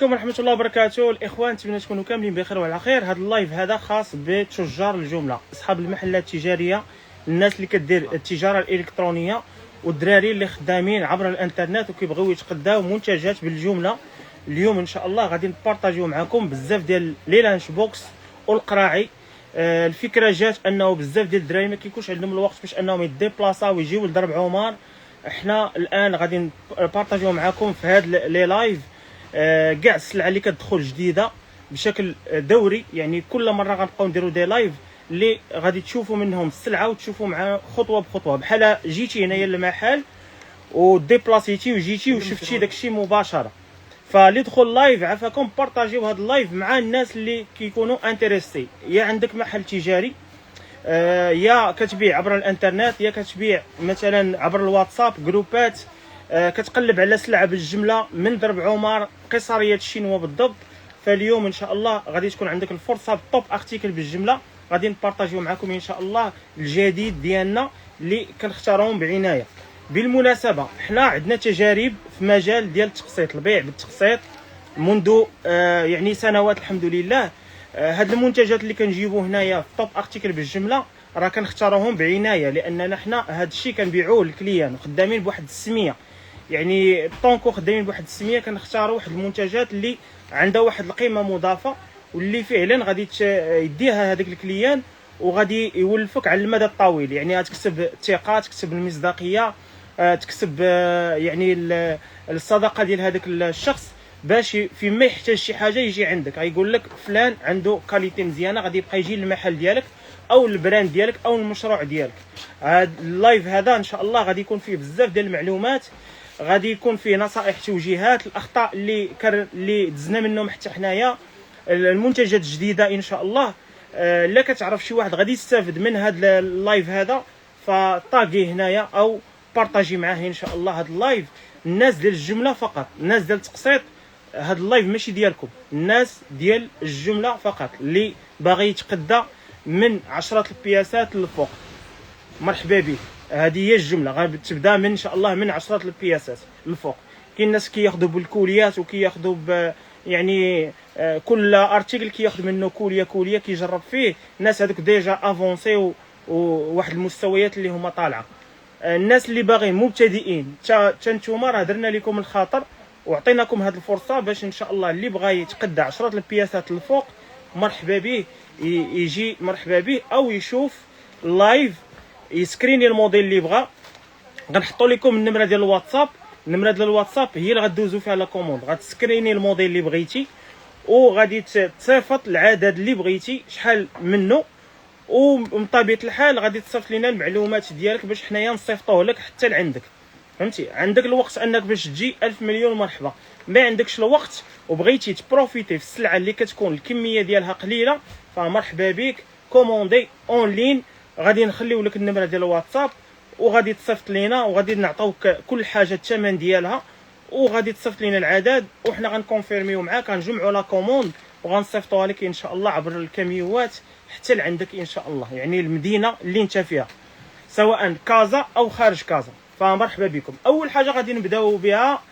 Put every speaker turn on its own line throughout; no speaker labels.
عليكم ورحمه الله وبركاته الاخوان، نتمنى تكونوا كاملين بخير وعلى خير. هذا اللايف هذا خاص بتجار الجمله، اصحاب المحلات التجاريه، الناس اللي كدير التجاره الالكترونيه، والدراري اللي خدامين عبر الانترنت وكيبغيو يتقداو منتجات بالجمله. اليوم ان شاء الله غادي نبارطاجيو معكم بزاف ديال لي لانش بوكس والقراعي. الفكره جات انه بزاف ديال الدراري ما كيكونش عندهم الوقت باش انهم يديبلاصاو ويجيو لدرب عمر. احنا الان غادي نبارطاجيو معكم في هاد لي لايف كاع السلعه اللي كتدخل جديده بشكل دوري، يعني كل مره غنبقاو نديرو دي لايف اللي غادي تشوفوا منهم السلعه وتشوفوا مع خطوه بخطوه، بحال جيتي هنايا للمحل وديبلاسيتي وجيتي وشفتي داكشي مباشره. فاللي دخل لايف عفاكم بارطاجيو هذا اللايف مع الناس اللي كيكونوا انتريستي، يا عندك محل تجاري، يا كتبيع عبر الانترنت، يا كتبيع مثلا عبر الواتساب جروبات، كتقلب على سلعه بالجمله من درب عمر قصريه الشينوا بالضبط. فاليوم ان شاء الله غادي تكون عندك الفرصه بطوب ارتيكل بالجمله، غادي نبارطاجيو معكم ان شاء الله الجديد ديالنا اللي كنختارهم بعنايه. بالمناسبه حنا عندنا تجارب في مجال ديال التقسيط، البيع بالتقسيط منذ يعني سنوات الحمد لله. هاد المنتجات اللي كنجيبو هنايا في توب ارتيكل بالجمله راه كنختاروهم بعنايه، لاننا حنا هاد الشيء كنبيعوه للكليان وخدامين بواحد السميه، يعني طونكو خدامين بواحد السميه. كنختاروا واحد المنتجات اللي عندها واحد القيمه مضافه واللي فعلا غادي يديها هذاك الكليان وغادي يولفك على المدى الطويل، يعني غتكسب الثقه، تكسب المصداقيه، تكسب يعني الصداقه ديال هذاك الشخص، باش فيما يحتاج شي حاجه يجي عندك غيقول لك فلان عنده كاليتي مزيانه، غادي يبقى يجي للمحل ديالك او البراند ديالك او المشروع ديالك. هذا اللايف هذا ان شاء الله غادي يكون فيه بزاف ديال المعلومات، غادي يكون فيه نصائح، توجيهات، الاخطاء اللي دزنا منهم حتى حنايا، المنتجات الجديده ان شاء الله. الا كتعرف شي واحد غادي يستافد من هذا اللايف هذا فطاغي هنايا او بارطاجي معاه ان شاء الله هذا اللايف. الناس ديال الجمله فقط، الناس ديال التقسيط، هذا اللايف ماشي ديالكم، الناس ديال الجمله فقط اللي باغي يتقدى من 10 البياسات للفوق مرحبا به. هذه هي الجمله غتبدا من ان شاء الله من 10 البياسات للفوق. كاين الناس كياخذوا بالكوليات وكياخذوا يعني كل ارتيكل كياخذ منه كوليه كيجرب فيه. الناس هذوك ديجا افونسي وواحد المستويات اللي هما طالعه. الناس اللي باغيين مبتدئين حتى نتوما راه درنا لكم الخاطر وعطيناكم هذه الفرصه باش ان شاء الله اللي بغى يتقدى 10 البياسات للفوق مرحبا به، يجي مرحبا به او يشوف اللايف يسكريني الموديل اللي بغى. غنحطوا لكم النمره ديال الواتساب، النمره ديال الواتساب هي اللي غدوزوا فيها لا كوموند، غتسكريني الموديل اللي بغيتي وغادي تصيفط العدد اللي بغيتي شحال منه، ومن طبيعه الحال غادي تصيفط لنا المعلومات ديالك باش حنايا نصيفطوه لك حتى لعندك. فهمتي؟ عندك الوقت انك باش تجي 1000 مليون مرحبا، ما عندكش الوقت وبغيتي تبروفيتي في السلعه اللي كتكون الكميه ديالها قليله فمرحبا بك، كوموندي اون لين. غادي نخليو لك النمره ديال الواتساب وغادي تصيفط لينا وغادي نعطوك كل حاجه الثمن ديالها وغادي تصيفط لينا العدد وحنا غنكونفيرميو معاك، غنجمعوا لا كوموند وغنصيفطوها لك ان شاء الله عبر الكاميوات حتى لعندك ان شاء الله، يعني المدينه اللي انت فيها سواء كازا او خارج كازا. فمرحبا بكم. اول حاجه غادي نبداو بها،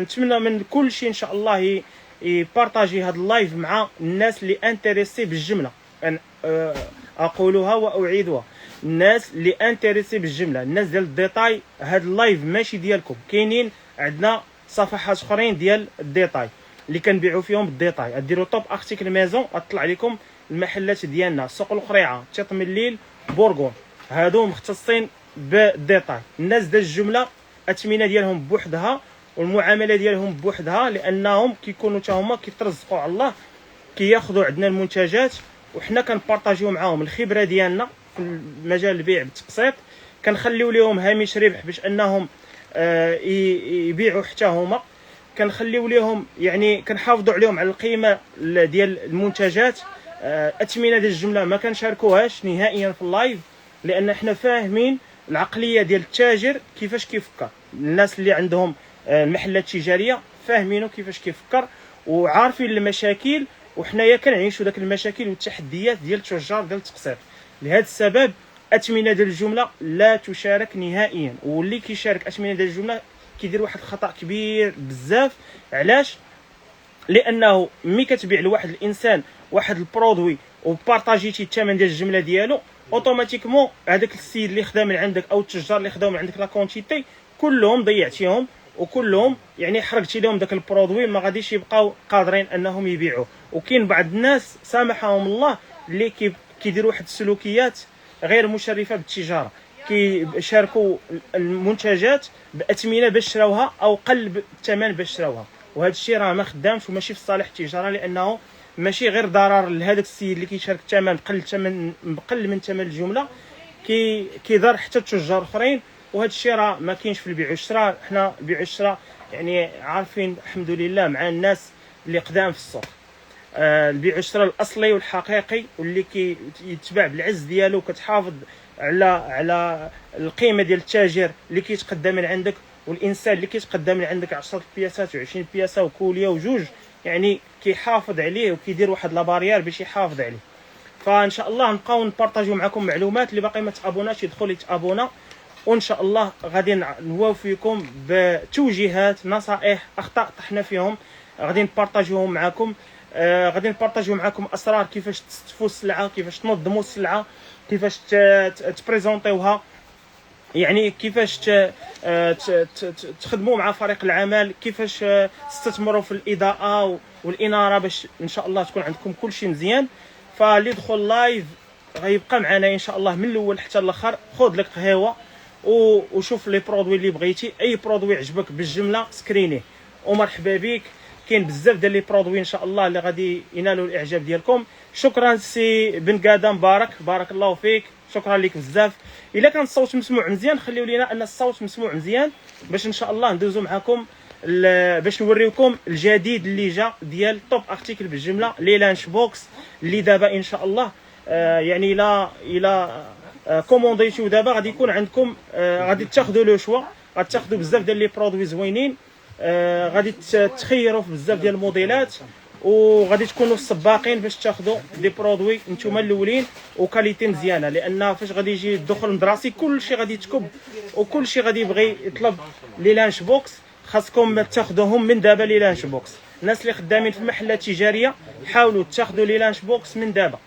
نتمنى من كل شيء ان شاء الله يبارطاجي هذا اللايف مع الناس اللي انتريسي بالجمله. اقولها واعيدها، الناس اللي انتريسي بالجمله، الناس ديال الديتاي، هذا اللايف ماشي ديالكم. كاينين عندنا صفحات اخرين ديال الديتاي اللي كنبيعوا فيهم بالديتاي، ديروا توب ارتيكل ميزون غتطلع لكم المحلات ديالنا، سوق القريعه، تيط من الليل، بورغون، هادو مختصين بالديتاي. الناس ديال الجمله الثمنه ديالهم بوحدها والمعامله ديالهم بوحدها، لانهم كيكونوا حتى هما كيترزقوا على الله، كياخذوا عندنا المنتجات وحنا كنبارطاجيو معاهم الخبره ديالنا في مجال البيع بالتقسيط. كنخليو لهم هامش ربح باش انهم يبيعوا حتى هما، كنخليو لهم يعني كنحافظوا عليهم على القيمه ديال المنتجات. اثمنه ديال الجمله ما كنشاركوهاش نهائيا في اللايف، لان حنا فاهمين العقليه ديال التاجر كيفاش كيفكر. الناس اللي عندهم المحلات التجاريه فاهمينه كيفاش كيفكر وعارفين المشاكل، وحنايا كنعيشوا داك المشاكل والتحديات ديال التجار ديال التقسيط. لهذا السبب اثمنه ديال الجمله لا تشارك نهائيا، واللي كيشارك اثمنه ديال الجمله كيدير واحد الخطا كبير بزاف. علاش؟ لانه ملي كتبيع لواحد الانسان واحد البرودوي وبارطاجيتي الثمن ديال الجمله ديالو، اوتوماتيكمون هذاك السيد اللي خدا من عندك او التجار اللي خداو من عندك لا كونتيتي كلهم ضيعتيهم، وكلهم يعني حرقتي لهم داك البرودوي، ما غاديش يبقاو قادرين انهم يبيعوه. وكاين بعض الناس سامحهم الله اللي كيديروا واحد السلوكيات غير مشرفه بالتجاره، كيشاركوا المنتجات باثمنه باش شراوها او قلب الثمن باش شراوها، وهذا الشيء راه ما خدامش وماشي في صالح التجاره، لانه ماشي غير ضرر لهذاك السيد اللي كيشارك الثمن بقل من ثمن الجمله، كيضر حتى التجار اخرين. وهذا الشيء راه ما كاينش في البيع والشراء. حنا البيع والشراء يعني عارفين الحمد لله مع الناس اللي قدام في السوق، البيع والشراء الاصلي والحقيقي واللي كيتباع بالعز ديالو، كتحافظ على القيمه ديال التاجر اللي كيتقدى من عندك، والانسان اللي كيتقدى من عندك 10 بياسات و20 بياسه وكوليه وجوج، يعني كيحافظ عليه وكيدير واحد لاباريير باش يحافظ عليه. فان شاء الله نبقاو نبارطاجيو معكم معلومات. اللي باقي ما تابوناش يدخل يتابونا، وان شاء الله غادي نوافيكم بتوجيهات، نصائح، اخطاء طحنا فيهم غادي نبارطاجيوهم معكم. غادي نبارطاجيو معكم اسرار كيفاش تستفوا السلعه، كيفاش تنظموا السلعه، كيفاش تبريزونطيوها، يعني كيفاش تخدموا مع فريق العمل، كيفاش تستثمروا في الاضاءه والاناره باش ان شاء الله تكون عندكم كل شيء مزيان. فاللي دخل لايف غيبقى معنا ان شاء الله من الاول حتى الاخر. خذ لك قهوه وشوف لي برودوي اللي بغيتي، اي برودوي عجبك بالجمله سكرينيه ومرحبا بك. كاين بزاف ديال لي برودوي ان شاء الله اللي غادي ينالوا الاعجاب ديالكم. شكرا سي بن قاده مبارك، بارك الله فيك، شكرا لك بزاف. الا كان الصوت مسموع مزيان خليو لينا ان الصوت مسموع مزيان باش ان شاء الله ندوزو معكم باش نوريوكم الجديد اللي جا ديال توب ارتيكل بالجمله لي لانش بوكس اللي دابا ان شاء الله يعني الى كومونديتيو دابا غادي يكون عندكم، غادي تاخذوا لو شوا، غادي تاخذوا بزاف ديال لي برودوي زوينين، غادي تخيروا في بزاف ديال الموديلات، وغادي تكونوا السباقين باش تاخذوا دي برودوي نتوما الاولين وكاليتي مزيانه. لان فاش غادي يجي الدخول المدرسي كلشي غادي يتكب وكلشي غادي يبغي يطلب لي لانش بوكس، خاصكم تاخذوهم من دابا لي لانش بوكس. الناس اللي خدامين في المحلات التجاريه حاولوا تاخذوا لي لانش بوكس من دابا.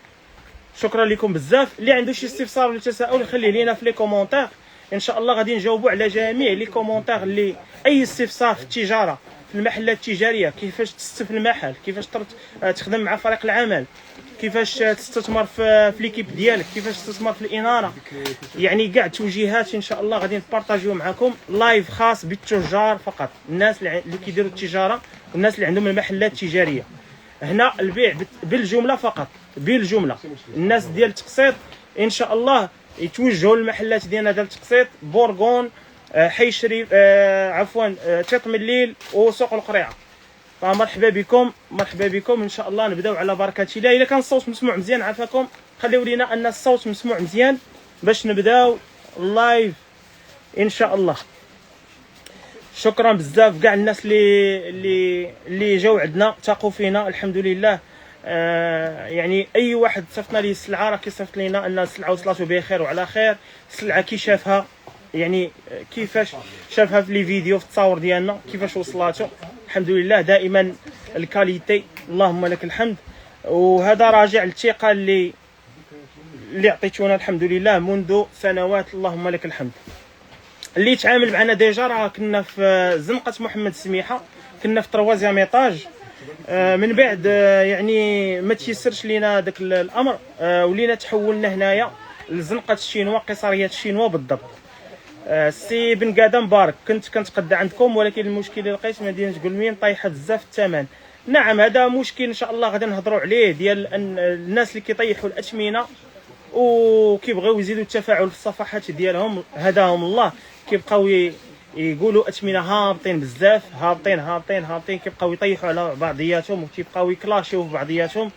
شكرا لكم بزاف. اللي عنده شي استفسار ولا تساؤل يخليه لينا في لي كومونتير، ان شاء الله غادي نجاوبوا على جميع لي كومونتير. اللي اي استفسار في التجاره في المحلات التجاريه، كيفاش تستف المحل، كيفاش تخدم مع فريق العمل، كيفاش تستثمر في ليكيب ديالك، كيفاش تستثمر في الاناره، يعني كاع توجيهات ان شاء الله غادي نبارطاجيو معكم. لايف خاص بالتجار فقط، الناس اللي كيديروا التجاره والناس اللي عندهم المحلات التجاريه. هنا البيع بالجمله فقط، بالجمله. الناس ديال التقسيط ان شاء الله يتوجهوا للمحلات ديالنا ديال التقسيط، بورغون، حي شريف، عفوا تيط من الليل وسوق القريعه. فمرحبا بكم، مرحبا بكم. ان شاء الله نبداو على بركه الله. الا كان الصوت مسموع مزيان عافاكم خليو لينا ان الصوت مسموع مزيان باش نبداو اللايف ان شاء الله. شكرا بزاف كاع الناس اللي جاو عندنا تاقوا فينا الحمد لله. يعني اي واحد صيفطنا ليه السلعه راه كيصيفط لينا ان السلعه وصلاتو بخير وعلى خير. السلعه كي شافها، يعني كيفاش شافها في لي فيديو في التصاور ديالنا كيفاش وصلاتو، الحمد لله. دائما الكاليتي اللهم لك الحمد. وهذا راجع للثقه اللي عطيتونا الحمد لله منذ سنوات، اللهم لك الحمد. اللي تعامل معنا ديجا راه كنا في زنقه محمد السميحه، كنا في تروازيام ايطاج. من بعد يعني ما تيسرش لينا داك الامر، ولينا تحولنا هنايا لزنقه الشينوا، قصريه الشينوا بالضبط. سي بن قاده مبارك، كنت كنتقدى عندكم ولكن المشكل اللي لقيت مدينه قلمين طايحه بزاف الثمن. نعم هذا مشكل ان شاء الله غادي نهضروا عليه، ديال الناس اللي كيطيحوا الاثمنه وكيبغيو يزيدوا التفاعل في الصفحات ديالهم، هداهم الله. كيبقاو يقولوا اثمنه هابطين بزاف، هابطين، كيبقاو يطيحوا على بعضياتهم وكيبقاو يكلاشيو في بعضياتهم.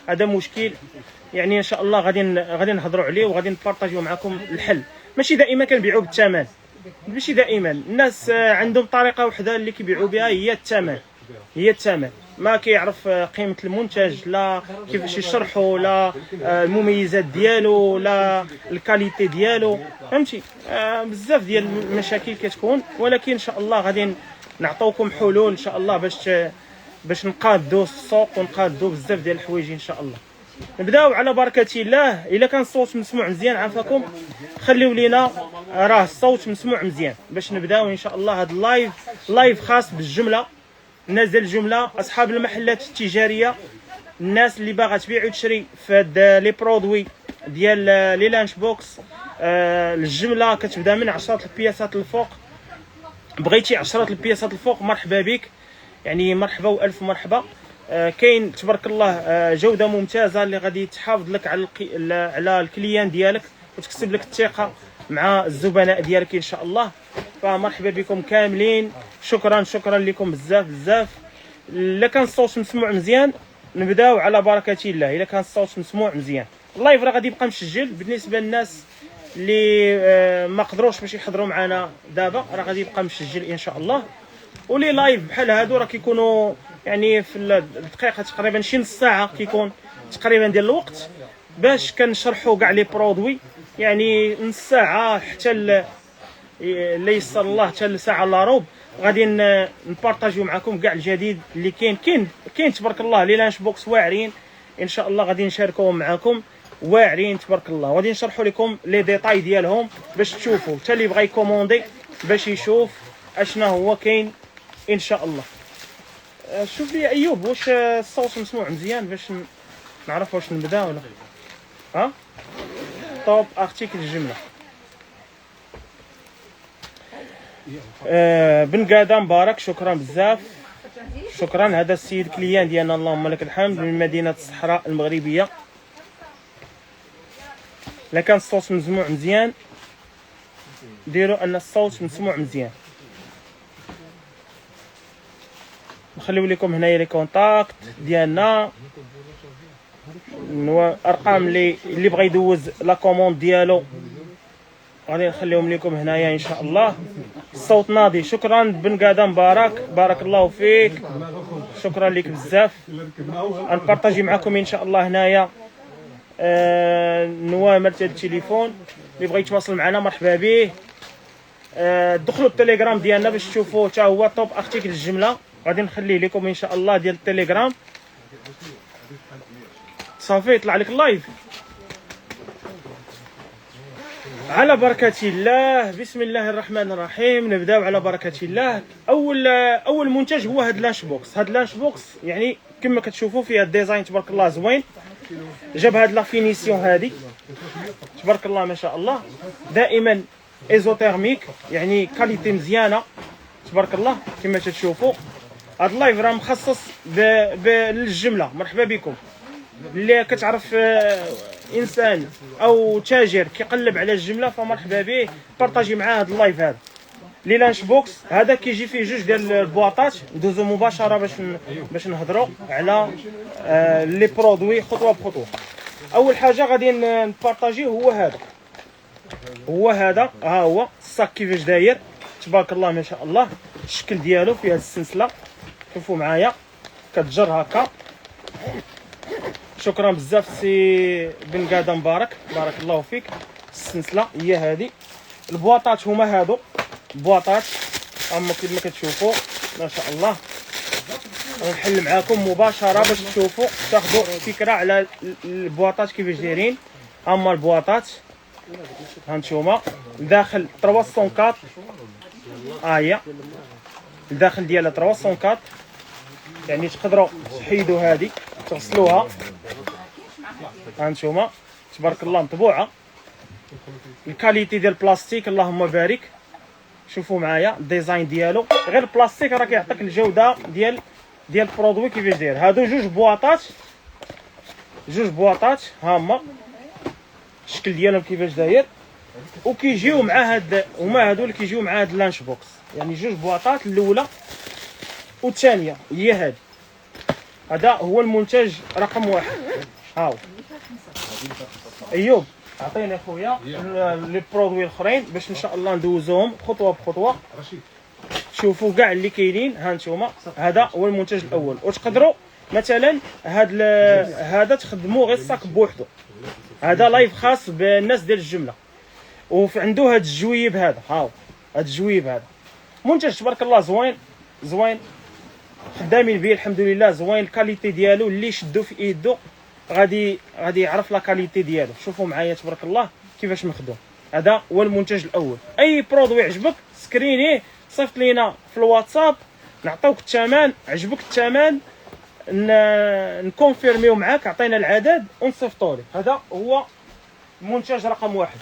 هذا مشكل، يعني ان شاء الله غادي نهضروا عليه وغادي نبارطاجيو معكم الحل. ماشي دائما كنبيعوا بالثمن، ماشي دائما. الناس عندهم طريقه وحده اللي كيبيعوا بها، هي الثمن. ما كيعرف قيمه المنتج، لا كيفاش يشرحوا، لا المميزات ديالو، لا الكاليتي ديالو، فهمتي. بزاف ديال المشاكل كتكون، ولكن ان شاء الله غادي نعطوكم حلول ان شاء الله باش نقادو السوق ونقادو بزاف ديال الحوايج ان شاء الله. نبداو على بركه الله. الا كان الصوت مسموع مزيان عافاكم خليو لينا راه الصوت مسموع مزيان باش نبداو ان شاء الله. هذا لايف خاص بالجمله، الناس ديال الجمله، اصحاب المحلات التجاريه، الناس اللي باغا تبيع وتشري في هاد لي برودوي ديال لي لانش بوكس. الجمله كتبدا من 10 البياسات الفوق. بغيتي 10 البياسات الفوق مرحبا بك، يعني مرحبا والف مرحبا. كاين تبارك الله جوده ممتازه اللي غادي تحافظ لك على الكليان ديالك وتكسب لك الثقه مع الزبناء ديالك ان شاء الله. فمرحبا بكم كاملين، شكرا لكم بزاف بزاف. الا كان الصوت مسموع مزيان نبداو على بركه الله. الا كان الصوت مسموع مزيان اللايف راه غادي يبقى مسجل بالنسبه للناس اللي ما قدروش باش يحضروا معنا دابا، راه غادي يبقى مسجل ان شاء الله. ولي لايف بحال هادو راه كيكونوا يعني في الدقيقه تقريبا شي نص ساعه كيكون تقريبا ديال الوقت باش كنشرحوا كاع لي برودوي، يعني نص ساعه حتى اللي يسر الله حتى لساعه الا روب غادي نبارطاجيو معكم كاع الجديد اللي كاين تبارك الله. لي لانش بوكس واعرين ان شاء الله غادي نشاركوهم معكم، واعرين تبارك الله، وغادي نشرحوا لكم لي ديتاي ديالهم باش تشوفوا حتى اللي بغى يكوموندي باش يشوف اشنا هو كاين ان شاء الله. شوف لي ايوب واش الصوت مسموع مزيان باش نعرف واش نبدا ولا ها. توب ارتيكل الجمله. بن قاده مبارك، شكرا بزاف، شكرا. هذا السيد كليان ديالنا اللهم لك الحمد من مدينه الصحراء المغربيه. الا كان الصوت مسموع مزيان ديروا ان الصوت مسموع مزيان. نخليو لكم هنايا لي كونتاكت ديالنا، ارقام اللي بغى يدوز لا كوموند ديالو غادي نخليهم لكم هنايا ان شاء الله. الصوت ناضي، شكرا بن قاده مبارك، بارك الله فيك، شكرا لك بزاف. غنبارطاجي معكم ان شاء الله هنايا نوامر تاع التليفون اللي بغى يتواصل معنا مرحبا به. دخلوا التليجرام ديالنا باش تشوفوا حتى هو توب ارتيكل الجمله، غادي نخليه لكم ان شاء الله ديال التليجرام. صافي طلع لك اللايف على بركه الله. بسم الله الرحمن الرحيم. نبداو على بركه الله. اول منتج هو هاد لانش بوكس. هاد لانش بوكس يعني كما كتشوفوا فيها الديزاين تبارك الله زوين، جاب هاد لا فينيسيون هادي تبارك الله ما شاء الله، دائما ايزوتيرميك يعني كاليتي مزيانه تبارك الله كما تشوفوا. هاد اللايف راه مخصص للجمله. مرحبا بكم اللي كتعرف انسان او تاجر كيقلب على الجمله فمرحبا به، بارطاجي معاه هاد اللايف هذا. لي لانش بوكس هذا كيجي فيه جوج ديال البواطات، ندوزو مباشره باش نهضروا على لي برودوي خطوه بخطوه. اول حاجه غادي نبارطاجيه هو هذا ها هو الصاك كيفاش داير تبارك الله ما شاء الله. الشكل ديالو فيها السلسله، شوفوا معايا كتجر هكا. شكرا بزاف سي بن قاده مبارك، بارك الله فيك. السلسله هي هذه، البواطات هما هادو البواطات اما كما كتشوفوا ما شاء الله. غنحل معاكم مباشره باش تشوفوا تاخذوا فكره على البواطات كيفاش دايرين. اما البواطات هانتوما داخل 304 هي الداخل ديالها 304، يعني تقدروا تحيدوا هذه تغسلوها. هانتوما تبارك الله مطبوعه، الكاليتي ديال البلاستيك اللهم بارك. شوفوا معايا الديزاين ديالو، غير البلاستيك راه كيعطيك الجوده ديال البرودوي كيفاش داير. هادو جوج بواطات ها هما الشكل ديالهم كيفاش داير، وكيجيو مع هما هادو اللي كيجيو مع هاد اللانش بوكس، يعني جوج بواطات الاولى والثانيه هي هذه. هذا هو المنتج رقم 1. هاو ايوب عطيني خويا لي برودوي الاخرين باش ان شاء الله ندوزوهم خطوه بخطوه تشوفوا كاع اللي كاينين. ها انتم هذا هو المنتج الاول، وتقدروا مثلا هذا تخدموا غير الصاك بوحدو. هذا لايف خاص بالناس ديال الجمله، وعنده هذا الجويب هذا. هاو هذا الجويب هذا منتج تبارك الله زوين. خدامين به الحمد لله، زوين الكاليتي ديالو، اللي شدو في ايدو غادي يعرف لا كاليتي ديالو. شوفوا معايا تبارك الله كيفاش مخدوم. هذا هو المنتج الاول. اي برودوي عجبك سكرينيه صيفط لينا في الواتساب، نعطيوك الثمن، عجبك الثمن نكونفيرميو معاك، عطينا العدد ونصيفطوا لك. هذا هو المنتج رقم واحد.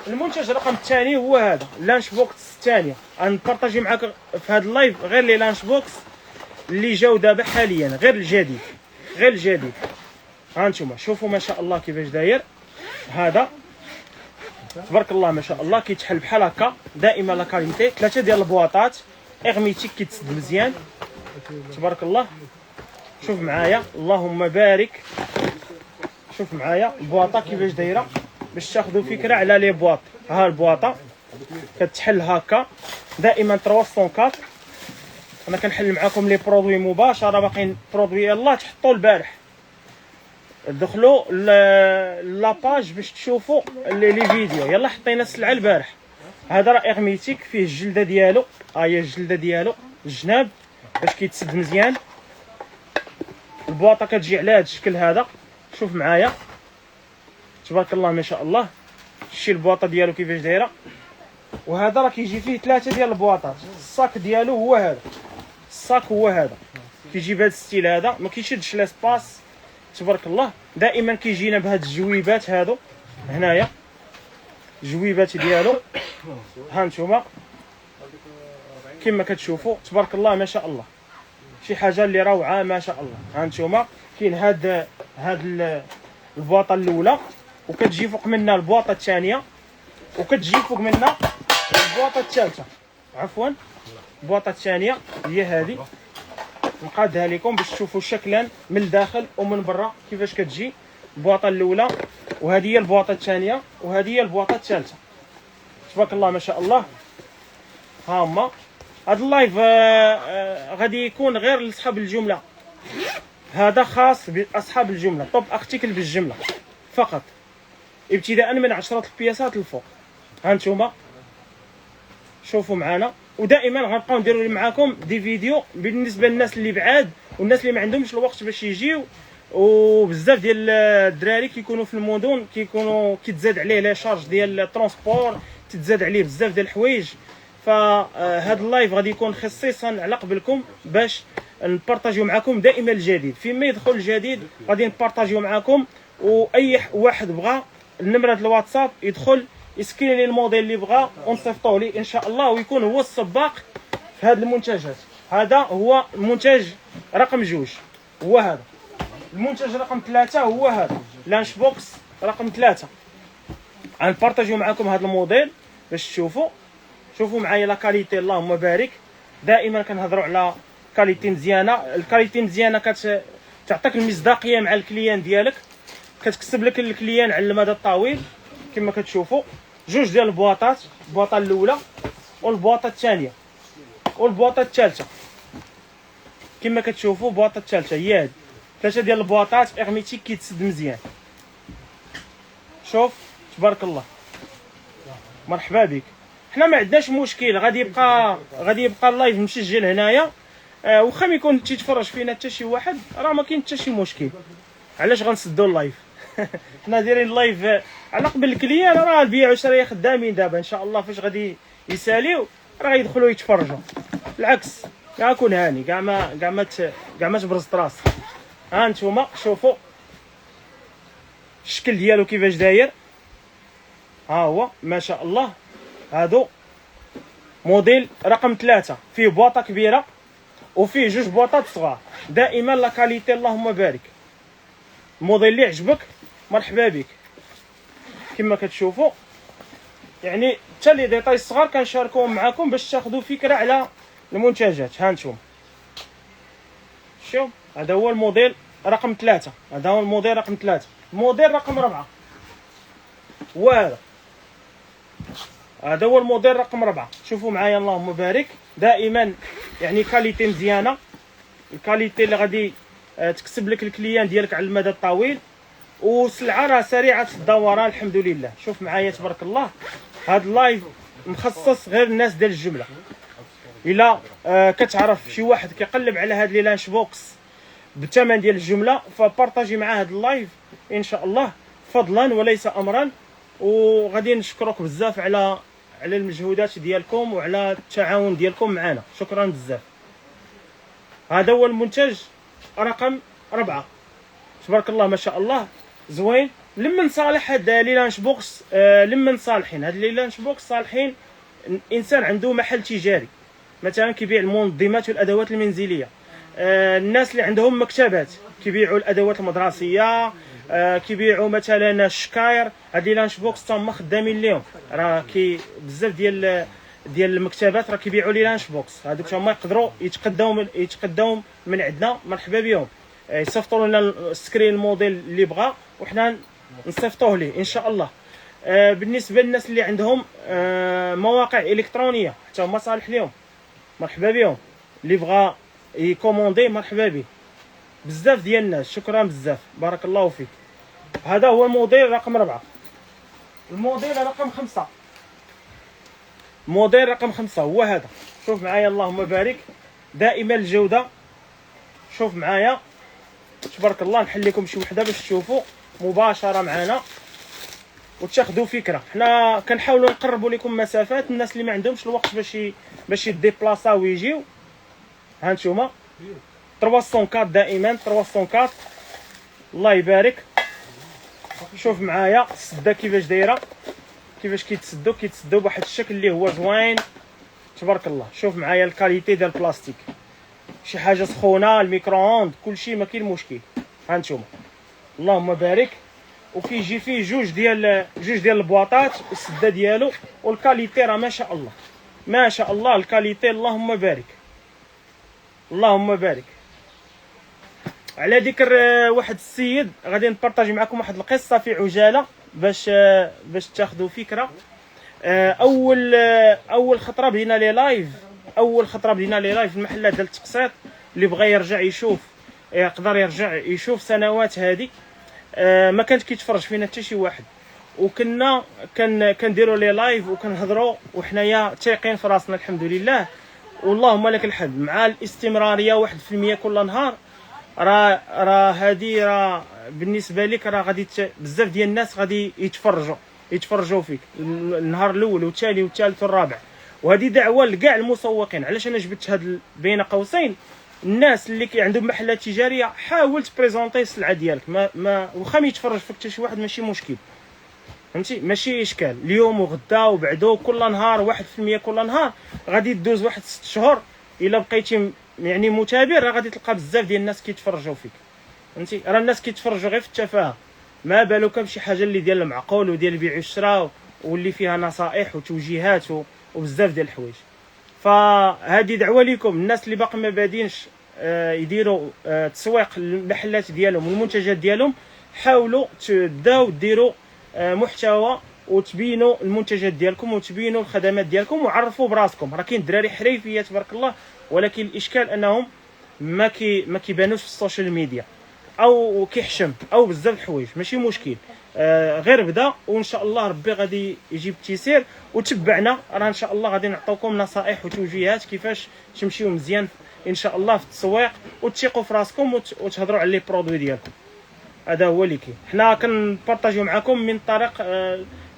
المنتج رقم الثاني هو هذا لانش بوكس الثانيه. غنبارطاجي معاك في هذا اللايف غير لي لانش بوكس اللي جاو دابا حاليا، غير الجديد، غير الجديد. ها انتم شوفوا ما شاء الله كيفاش داير. هذا تبارك الله ما شاء الله كيتحل بحال هكا، دائما لا كاليتي. 3 ديال البواطات اغميتيك كيتسد مزيان تبارك الله. شوف معايا اللهم بارك، شوف معايا البواطه كيفاش دايره باش تاخذوا فكره على لي بواط. ها البواطه كتحل هكا دائما 304. انا كنحل معكم لي برودوي مباشره، باقيين برودوي يلاه تحطوا البارح، دخلوا لاباج باش تشوفوا لي فيديو. يلا حطينا السلعه البارح. هذا راه اغميتيك فيه الجلده ديالو، ها هي الجلده ديالو الجناب باش كيتسد مزيان. البواطه كتجي على هذا الشكل هذا، شوف معايا تبارك الله ما شاء الله. شتي البواطه ديالو كيفاش دايره. وهذا راه كيجي فيه 3 ديال البواطات. الصاك ديالو هو هذا، الصاك هو هذا، كيجي بهذا الستيل هذا، ما كيشدش لاسباس تبارك الله. دائما كيجينا بهاد الجويبات هادو هنايا، الجويبات ديالو ها نتوما كما كتشوفوا تبارك الله ما شاء الله. شي حاجه اللي روعه ما شاء الله. ها نتوما كاين هاد البواطه الاولى، وكتجي فوق منها البواطه الثانيه، وكتجي فوق منها البواطه الثالثه. عفوا البواطه الثانيه هي هذه، نقادها لكم باش تشوفوا شكلا من الداخل ومن برا كيفاش كتجي. البواطه الاولى، وهذه هي البواطه الثانيه، وهذه هي البواطه الثالثه. تبارك الله ما شاء الله. ها هما. هذا اللايف غادي يكون غير لاصحاب الجمله، هذا خاص باصحاب الجمله، طب ارتيكل بالجمله فقط، ابتداء من 10 البياسات الفوق. ها انتم شوفوا معنا، ودائما غنبقاو نديروا معكم دي فيديو بالنسبه للناس اللي بعاد والناس اللي ما عندهمش الوقت باش يجيو. وبزاف ديال الدراري كيكونوا في المدن كيكونوا كيتزاد عليه لي شارج ديال الترونسبور، تتزاد عليه بزاف ديال الحوايج. فهاد اللايف غادي يكون خصيصا على قبلكم باش نبارطاجيو معكم دائما الجديد. فيما يدخل الجديد غادي نبارطاجيو معكم، واي واحد بغى النمره الواتساب يدخل يسكرين لي الموديل اللي بغا ونصيفطوه ليه ان شاء الله، ويكون هو السباق في هذه المنتجات. هذا هو المنتج رقم 2، هو هذا. المنتج رقم 3 هو هذا لانش بوكس رقم 3. غنبارطاجيو معكم هذا الموديل باش تشوفوا. شوفوا معايا لا كاليتي اللهم بارك. دائما كنهضروا على كاليتي مزيانه. الكاليتي مزيانه كتعطيك المصداقيه مع الكليان ديالك، كتكسب لك الكليان على المدى الطويل. كما كتشوفوا جوج ديال البواطات، البواطه الاولى والبواطه الثانيه والبواطه الثالثه. كما كتشوفوا البواطه الثالثه هي هذه. 3 ديال البواطات اغميتيك كيتسد مزيان. شوف تبارك الله مرحبا بك. حنا ما عندناش مشكل، غادي يبقى اللايف مسجل هنايا. واخا ما يكون تيتفرج فينا حتى شي واحد راه ما كاين حتى شي مشكل. علاش غنسدوا اللايف؟ حنا دايرين اللايف على قبل الكليان. راه البيع والشراء خدامين دابا ان شاء الله. فاش غادي يساليو راه غيدخلوا يتفرجوا. بالعكس كون هاني كاع ما تبرز راس. ها نتوما شوفوا الشكل ديالو كيفاش داير. ها هو ما شاء الله. هادو موديل رقم 3، فيه بواطه كبيره وفيه جوج بواطات صغار. دائما لا كاليتي اللهم بارك. الموديل اللي عجبك مرحبا بك. كما كتشوفوا يعني حتى لي ديتاي الصغار كنشاركوهم معكم باش تاخذوا فكره على المنتجات. ها نتوما شوف هذا هو الموديل رقم 3. هذا هو الموديل رقم 3. الموديل رقم 4 وهذا، هذا هو الموديل رقم 4. شوفوا معايا اللهم بارك. دائما يعني كاليتي مزيانه، الكاليتي اللي غادي تكسب لك الكليان ديالك على المدى الطويل، وسلعه راه سريعه الدوران الحمد لله. شوف معايا تبارك الله. هذا اللايف مخصص غير الناس ديال الجمله. الا كتعرف شي واحد كيقلب على هاد لي لانش بوكس بالثمن ديال الجمله، فبارطاجي مع هاد اللايف ان شاء الله فضلا وليس امرا. وغادي نشكرك بزاف على المجهودات ديالكم وعلى التعاون ديالكم معنا، شكرا بزاف. هذا هو المنتج رقم 4. تبارك الله ما شاء الله زوين. لمن صالح هاد لي لانش بوكس، لمن صالحين هاد لي لانش بوكس صالحين انسان عنده محل تجاري مثلا كيبيع المنظمات والادوات المنزليه، الناس اللي عندهم مكتبات كيبيعوا الادوات المدرسيه، كيبيعوا مثلا الشكاير. هاد لي لانش بوكس تما خدامين ليهم، راه بزاف ديال المكتبات راه كيبيعوا لي لانش بوكس، هذوك هما يقدروا يتقداو من عندنا. مرحبا بهم، يصيفطوا لنا السكرين الموديل اللي بغا وحنا نصيفطوه ليه ان شاء الله. بالنسبه للناس اللي عندهم مواقع الكترونيه حتى هما صالح ليهم، مرحبا بهم. اللي بغى يكوموندي مرحبا به. بزاف ديال الناس، شكرا بزاف، بارك الله فيك. هذا هو الموديل رقم 4. الموديل رقم 5، موديل رقم 5 هو هذا. شوف معايا اللهم بارك، دائما الجوده. شوف معايا تبارك الله، نحل لكم شي وحده باش تشوفوا مباشره معنا وتاخذوا فكره. حنا كنحاولوا نقربوا لكم مسافات الناس اللي ما عندهمش الوقت باش يديبلاصاو ويجيو. ها نتوما 304 دائما 304. الله يبارك. شوف معايا السده كيفاش دايره، كيفاش كيتسدوا بواحد الشكل اللي هو زوين تبارك الله. شوف معايا الكاليتي ديال البلاستيك، شي حاجه سخونه الميكرووند كلشي ما كاين مشكل. ها نتوما اللهم بارك. وكيجي فيه جوج ديال البواطات السده ديالو، والكاليتي راه ما شاء الله ما شاء الله. الكاليتي اللهم بارك اللهم بارك. على ذكر واحد السيد غادي نبارطاجي معكم واحد القصه في عجاله باش تاخذوا فكره. اول خطره بدينا لي لايف، في المحلات ديال التقسيط. اللي بغى يرجع يشوف يقدر يرجع يشوف سنوات هذه ما كانت كيتفرج فينا حتى شي واحد، وكنا كنديروا لي لايف وكنهضروا وحنايا تايقين في راسنا الحمد لله واللهم لك الحمد. مع الاستمراريه 1% كل نهار، راه هذه راه بالنسبه لك راه غادي بزاف ديال الناس غادي يتفرجوا فيك النهار الاول والثاني والثالث والرابع. وهذه دعوه لكاع المسوقين. علاش انا جبت هذا بين قوسين؟ الناس اللي عندهم محلات تجاريه حاول تبريزونطي السلعه ديالك، ما واخا ما يتفرج فيك حتى شي واحد ماشي مشكل، فهمتي؟ ماشي اشكال. اليوم وغدا وبعدو كل نهار 1% كل نهار غادي تدوز واحد 6 شهور. الا بقيتي يعني متابع راه غادي تلقى بزاف ديال الناس كيتفرجوا فيك، فهمتي؟ راه الناس كيتفرجوا غير في التفاهه، ما بالك بشي حاجه اللي ديال المعقول وديال البيع والشراء واللي فيها نصائح وتوجيهات وبزاف ديال الحوايج. فهذه دعوه لكم الناس اللي باقي ما بادينش يديروا تسويق المحلات ديالهم والمنتجات ديالهم. حاولوا تبداو ديروا محتوى وتبينوا المنتجات ديالكم وتبينوا الخدمات ديالكم وعرفوا براسكم. راه كاين الدراري حريفيه تبارك الله، ولكن الاشكال انهم ما كيبانوش في السوشيال ميديا او كيحشم او بزاف الحوايج. ماشي مشكل، غير بدا وان شاء الله ربي غادي يجيب التيسير. وتبعنا راه ان شاء الله غادي نعطيوكم نصائح وتوجيهات كيفاش تمشيو مزيان ان شاء الله في التسويق وتثقوا في راسكم وتهضروا على لي برودوي ديالكم. هذا هو اللي كاين. حنا كنبارطاجيو معكم من طريق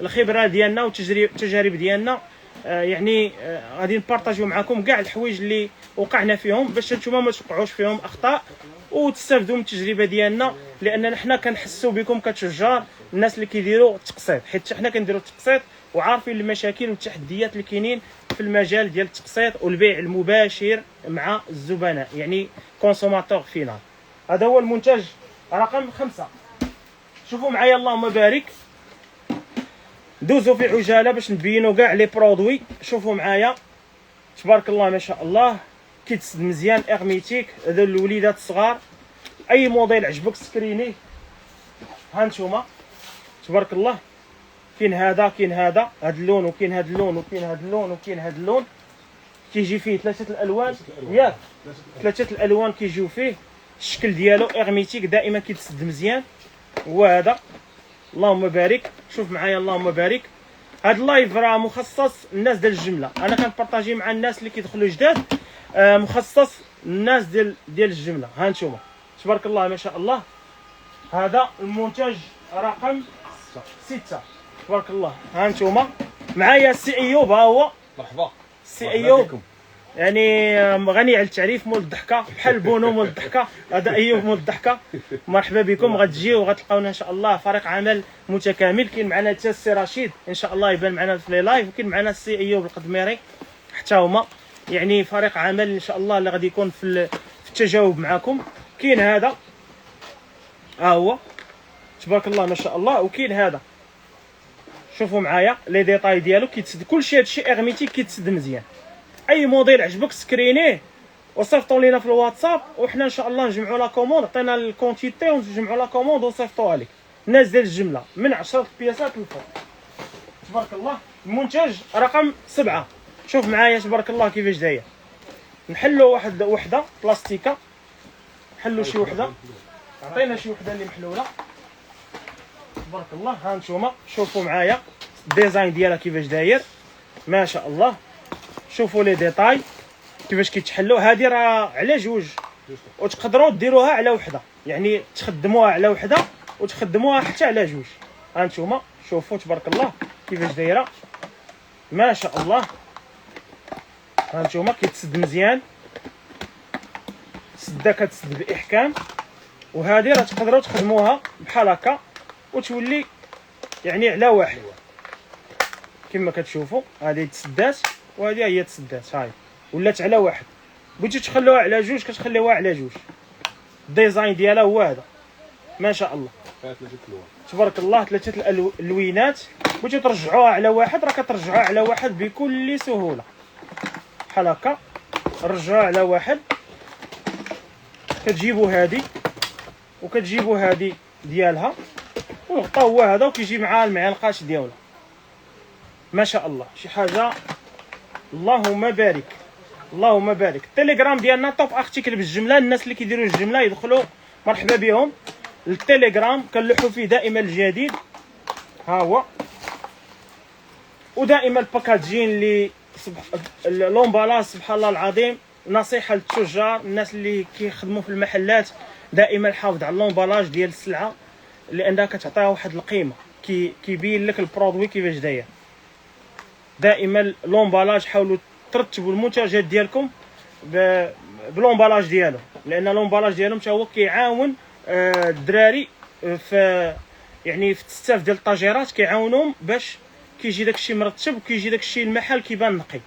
الخبره ديالنا والتجارب ديالنا. يعني غادي نبارطاجيو معكم كاع الحوايج اللي وقعنا فيهم باش نتوما ما توقعوش فيهم اخطاء وتستافدوا من التجربه ديالنا. لان حنا كنحسوا بكم كتجار الناس اللي كيديروا التقسيط، حيت حنا كنديروا التقسيط وعارفين المشاكل والتحديات اللي كاينين في المجال ديال التقسيط والبيع المباشر مع الزبناء، يعني كونسوماتور فينال. هذا هو المنتج رقم 5. شوفوا معايا اللهم بارك، دوزوا في عجاله باش نبينوا كاع لي برودوي. شوفوا معايا تبارك الله ما شاء الله، كيتسد مزيان ارميتيك. هذا الوليدات الصغار، اي موديل عجبك سكريني. ها نتوما تبارك الله، كاين هذا هذا اللون، وكاين هذا اللون، وكاين هذا اللون، وكاين هذا اللون. كيجي فيه 3 الالوان، ياك 3 الالوان كيجيو فيه. الشكل ديالو ارميتيك دائما كيتسد مزيان. وهذا اللهم بارك، شوف معايا اللهم بارك. هذا اللايف راه مخصص الناس ديال الجمله، انا كنبارطاجي مع الناس اللي كيدخلوا جداد، مخصص الناس ديال الجمله. ها نتوما تبارك الله ما شاء الله، هذا المنتج رقم 6 تبارك الله. ها نتوما معايا السي ايوب، ها هو.
مرحبا
السي ايوب يعني غني على التعريف، مول الضحكه بحال بونو مول الضحكه، هذا ايوب مول الضحكه. مرحبا بكم، غتجيو وغتلقاونا ان شاء الله فريق عمل متكامل. كاين معنا حتى السي رشيد ان شاء الله يبان معنا في لي لايف، وكاين معنا السي ايوب القدميري حتى هما، يعني فريق عمل ان شاء الله اللي غادي يكون في التجاوب معكم. كاين هذا ها هو تبارك الله ما شاء الله، وكاين هذا شوفوا معايا لي ديتاي ديالو كيتسد، كلشي هادشي اغميتيك كيتسد مزيان. اي موديل عجبك سكرينيه وصيفطوا لينا في الواتساب، وحنا ان شاء الله نجمعوا لا كوموند، عطينا الكونتيتي ونجمعوا لا كوموند ونصيفطوها لك. الناس ديال الجمله من 10 بياسات للفوق تبارك الله. المنتج رقم 7 شوف معايا تبارك الله كيفاش داير. نحلوا وحده بلاستيكه، نحلوا شي وحده، عطينا شي وحده اللي محلوله تبارك الله. ها نتوما شوفوا معايا الديزاين ديالها كيفاش داير ما شاء الله. شوفوا لي ديتاي كيفاش كيتحلوا. هذه راه على جوج وتقدروا ديروها على وحده، يعني تخدموها على وحده وتخدموها حتى على جوج. ها نتوما شوفوا تبارك الله كيفاش دايره ما شاء الله. ها نتوما كيتسد مزيان، سده كتسد باحكام، وهذه راه تقدروا تخدموها بحال هكا وتولي يعني على واحد كما كتشوفوا. هذه تسدات وهذه هي تسدات، هاي ولات على واحد. بغيتو تخلوها على جوج كتخليوها على جوج. الديزاين ديالها هو هذا ما شاء الله تبارك الله. 3 اللوينات. بغيتو ترجعوها على واحد راه كترجعوها على واحد بكل سهوله بحال هكا. رجعوها على واحد، كتجيبوا هذه وكتجيبوا هذه ديالها، والغطاء هو هذا، وكيجي معاه المعلقات ديالها ما شاء الله. شي حاجه اللهم بارك اللهم بارك. التليجرام ديالنا توب ارتيكل بالجمله، الناس اللي كيديروا الجمله يدخلوا مرحبا بهم. التليجرام كنلوحوا فيه دائما الجديد ها هو، ودائما الباكاجين اللي لومبالاج سبحان الله العظيم. نصيحه للتجار الناس اللي كيخدموا في المحلات، دائما حافظ على اللومبالاج ديال السلعه، لانها كتعطيها واحد القيمه، كيبين لك البرودوي كيفاش داير. دائما لومبالاج حاولوا ترتبوا المنتجات ديالكم بلومبالاج ديالو، لان لومبالاج ديالهم حتى هو كيعاون الدراري في يعني في التستاف ديال الطاجيرات، كيعاونهم باش كيجي داكشي مرتب وكيجي داكشي المحل كيبان نقي.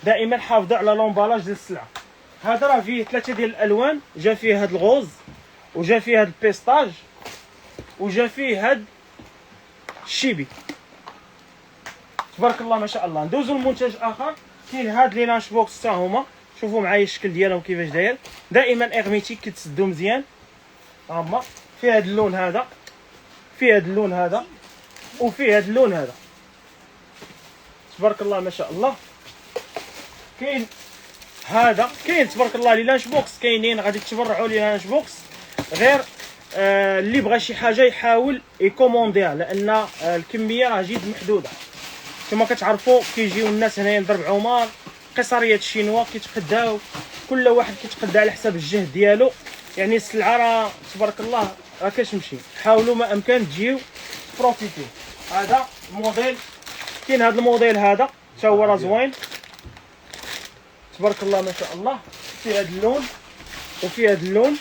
دائما حافظوا على لومبالاج ديال السلعه. هذا راه فيه 3 ديال الالوان، جا فيه هذا الغوز، وجا فيه هذا البيستاج، وجا فيه هذا الشيبي تبارك الله ما شاء الله. ندوزو لمنتج اخر. كاين هاد لي لانش بوكس حتى هما، شوفوا معايا الشكل ديالهم كيفاش داير. دائما اغميتيك كيتسدوا مزيان. هما في هاد اللون هذا، في هاد اللون هذا، وفي هاد اللون هذا تبارك الله ما شاء الله. كاين هذا، كاين تبارك الله لي لانش بوكس كاينين، غادي تبرعوا لي لانش بوكس. غير اللي بغى شي حاجه يحاول يكومونديها، لان الكميه راه جد محدوده. كما كتعرفوا كيجيو الناس هنايا لضرب عمر قصريه الشينوا كيتقداو، كل واحد كيتقدا على حساب الجهد ديالو. يعني السلعه راه تبارك الله راه كتمشي. حاولوا ما امكن تجيو بروفيتي. هذا الموديل، كاين هذا الموديل هذا حتى هو راه زوين تبارك الله ما شاء الله. في هذا اللون وفي هذا اللون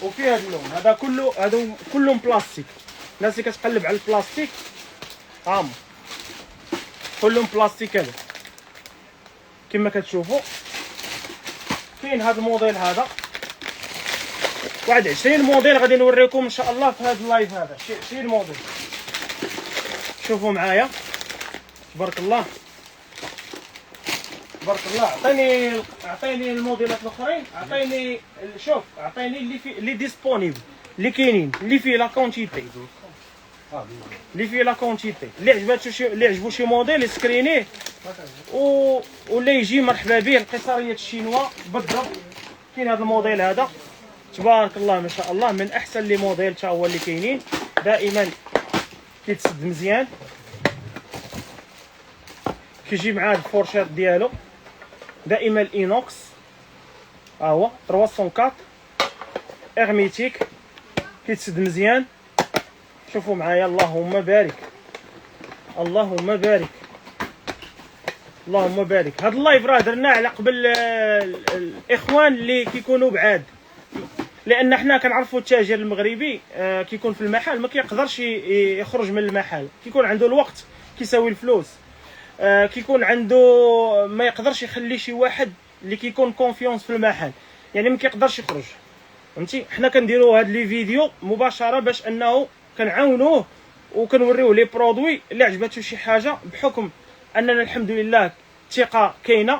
وفي هذا اللون. هذا كله هادو كلهم بلاستيك. الناس اللي كتقلب على البلاستيك هاهم كلهم بلاستيك. هذا كما كتشوفوا. كاين هذا الموديل هذا، واحد 20 موديل غادي نوريكم ان شاء الله في هذا اللايف هذا. 20 موديل شوفوا معايا تبارك الله تبارك الله. عطيني الموديلات الاخرين، عطيني شوف، عطيني اللي ديسپونيبل، اللي كاينين، اللي فيه لا كونتيتي، اللي فيه لا كونتيتي. اللي عجباتو اللي عجبو شي موديل يسكرينيه ولا يجي مرحبا به. القصريه الشينوا بالضبط. كاين هذا الموديل هذا تبارك الله ما شاء الله، من احسن لي موديل حتى هو اللي كاينين. دائما كيتسد مزيان، كيجي مع هاد الفورشات ديالو دائما الانوكس، ها هو 304 ارميتيك، كيتسد مزيان. شوفوا معايا، اللهم بارك اللهم بارك اللهم بارك. هاد اللايف راه درناه على قبل الاخوان اللي كيكونوا بعاد، لان حنا كنعرفوا التاجر المغربي كيكون في المحل ما كيقدرش يخرج من المحل، كيكون عنده الوقت كيساوي الفلوس، كيكون عنده ما يقدرش يخلي شي واحد اللي كيكون كونفيونس في المحل، يعني ما كيقدرش يخرج، فهمتي. حنا كنديروا هاد لي فيديو مباشره باش انه كنعاونوه وكنوريوه لي برودوي اللي عجبته شي حاجه، بحكم اننا الحمد لله الثقه كاينه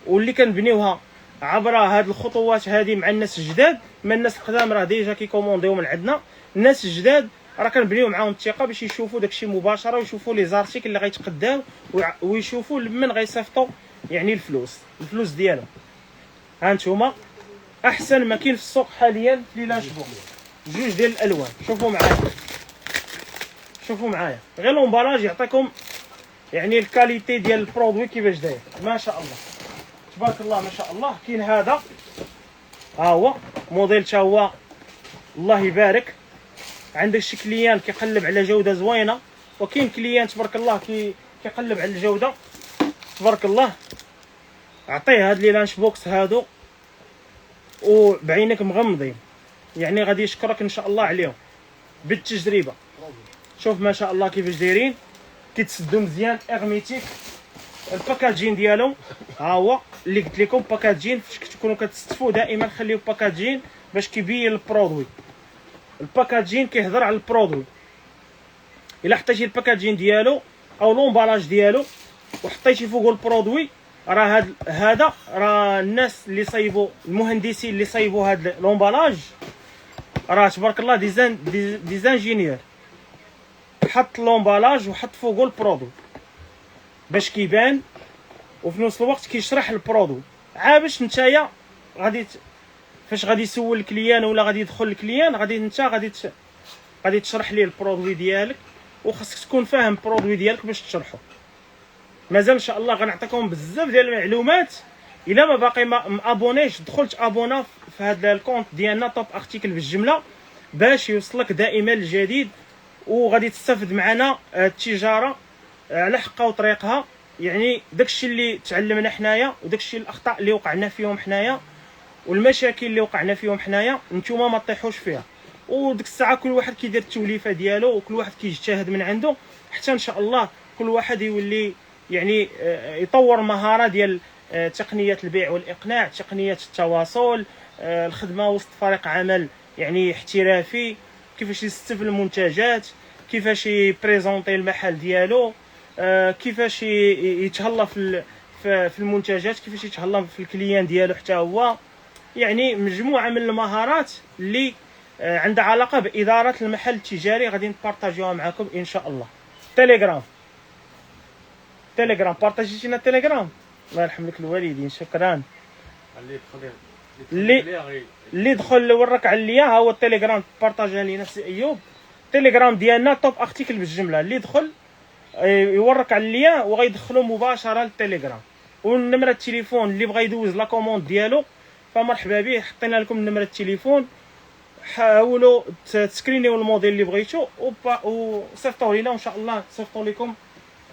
واللي كنبنيوها عبر هاد الخطوات هذه مع الناس الجداد. ما الناس القدام راه ديجا كيكومونديو من عندنا، الناس الجداد راه كنبنيو معاهم الثقه باش يشوفوا داكشي مباشره ويشوفوا لي زارتيكل اللي غيتقداو ويشوفوا لمن غيصيفطوا يعني الفلوس ديالهم. ها انتوما احسن ما كاين في السوق حاليا في لانش بوك، جوج ديال الالوان. شوفوا معايا غير لومبالاج يعطيكم يعني الكاليتي ديال البرودوي كيفاش داير، ما شاء الله تبارك الله ما شاء الله. كاين هذا ها هو موديل تا هو الله يبارك. عندك شي كليان كيقلب على جوده زوينه، وكاين كليان تبارك الله كيقلب على الجوده تبارك الله. عطيه هاد لي لانش بوكس هادو وبعينك مغمضين، يعني غادي يشكرك ان شاء الله عليهم بالتجربه. شوف ما شاء الله كيفاش دايرين، كيتسدوا مزيان ارميتيك. الباكاجين ديالهم ها هو اللي قلت لكم، باكاجين فاش تكونوا كتستفوا دائما خليو باكاجين باش كيبين البرودوي. الباكاجين كيهضر على البرودوي. الا حطيتي الباكاجين ديالو او لومبالاج ديالو وحطيتي فوقو البرودوي، راه هذا راه الناس اللي صايبوا المهندسين اللي صايبوا هذا لومبالاج راه تبارك الله ديزانجينيور حط لومبالاج وحط فوقو البرودوي باش كيبان، وفي نفس الوقت كيشرح البرودوي. باش نتايا فاش غادي يسول الكليان ولا غادي يدخل الكليان غادي تشرح ليه البرودوي ديالك، وخاصك تكون فاهم البرودوي ديالك باش تشرحه. مازال ان شاء الله غنعطيكم بزاف ديال المعلومات. الا ما باقي ما مابونيش دخلت ابونا في هذا الكونت ديالنا توب ارتيكل بالجمله باش يوصلك دائما الجديد، وغادي تستافد معنا التجاره على حقها وطريقها. يعني داكشي اللي تعلمنا حنايا وداكشي الاخطاء اللي وقعنا فيهم حنايا والمشاكل اللي وقعنا فيهم حنايا نتوما ما تطيحوش فيها. وديك الساعه كل واحد كيدير التوليفه ديالو وكل واحد كيجتهد من عنده حتى ان شاء الله كل واحد يولي يعني يطور مهاره ديال تقنيه البيع والاقناع، تقنيه التواصل، الخدمه وسط فريق عمل يعني احترافي، كيفاش يستف المنتجات، كيفاش يبريزونطي المحل ديالو، كيفاش يتهلا في المنتجات، كيفاش يتهلا في الكليان ديالو حتى هو. يعني مجموعه من المهارات اللي عندها علاقه باداره المحل التجاري غادي نبارطاجيوها معكم ان شاء الله. تيليجرام بارطاجيتينا التليجرام، الله يرحم لك الوالدين. شكرا. اللي دخل ورك عليا ها هو التليجرام بارطاجها لينا سي ايوب. التليجرام ديالنا توب ارتيكل بالجمله، اللي دخل يورك عليا وغيدخلوا مباشره للتليجرام. والنمره التليفون اللي بغى يدوز لا كوموند ديالو فمرحبا به، حطينا لكم نمره التليفون، حاولوا تسكرينيو الموديل اللي بغيتو وصيفطوه لينا وان شاء الله نصيفطوا لكم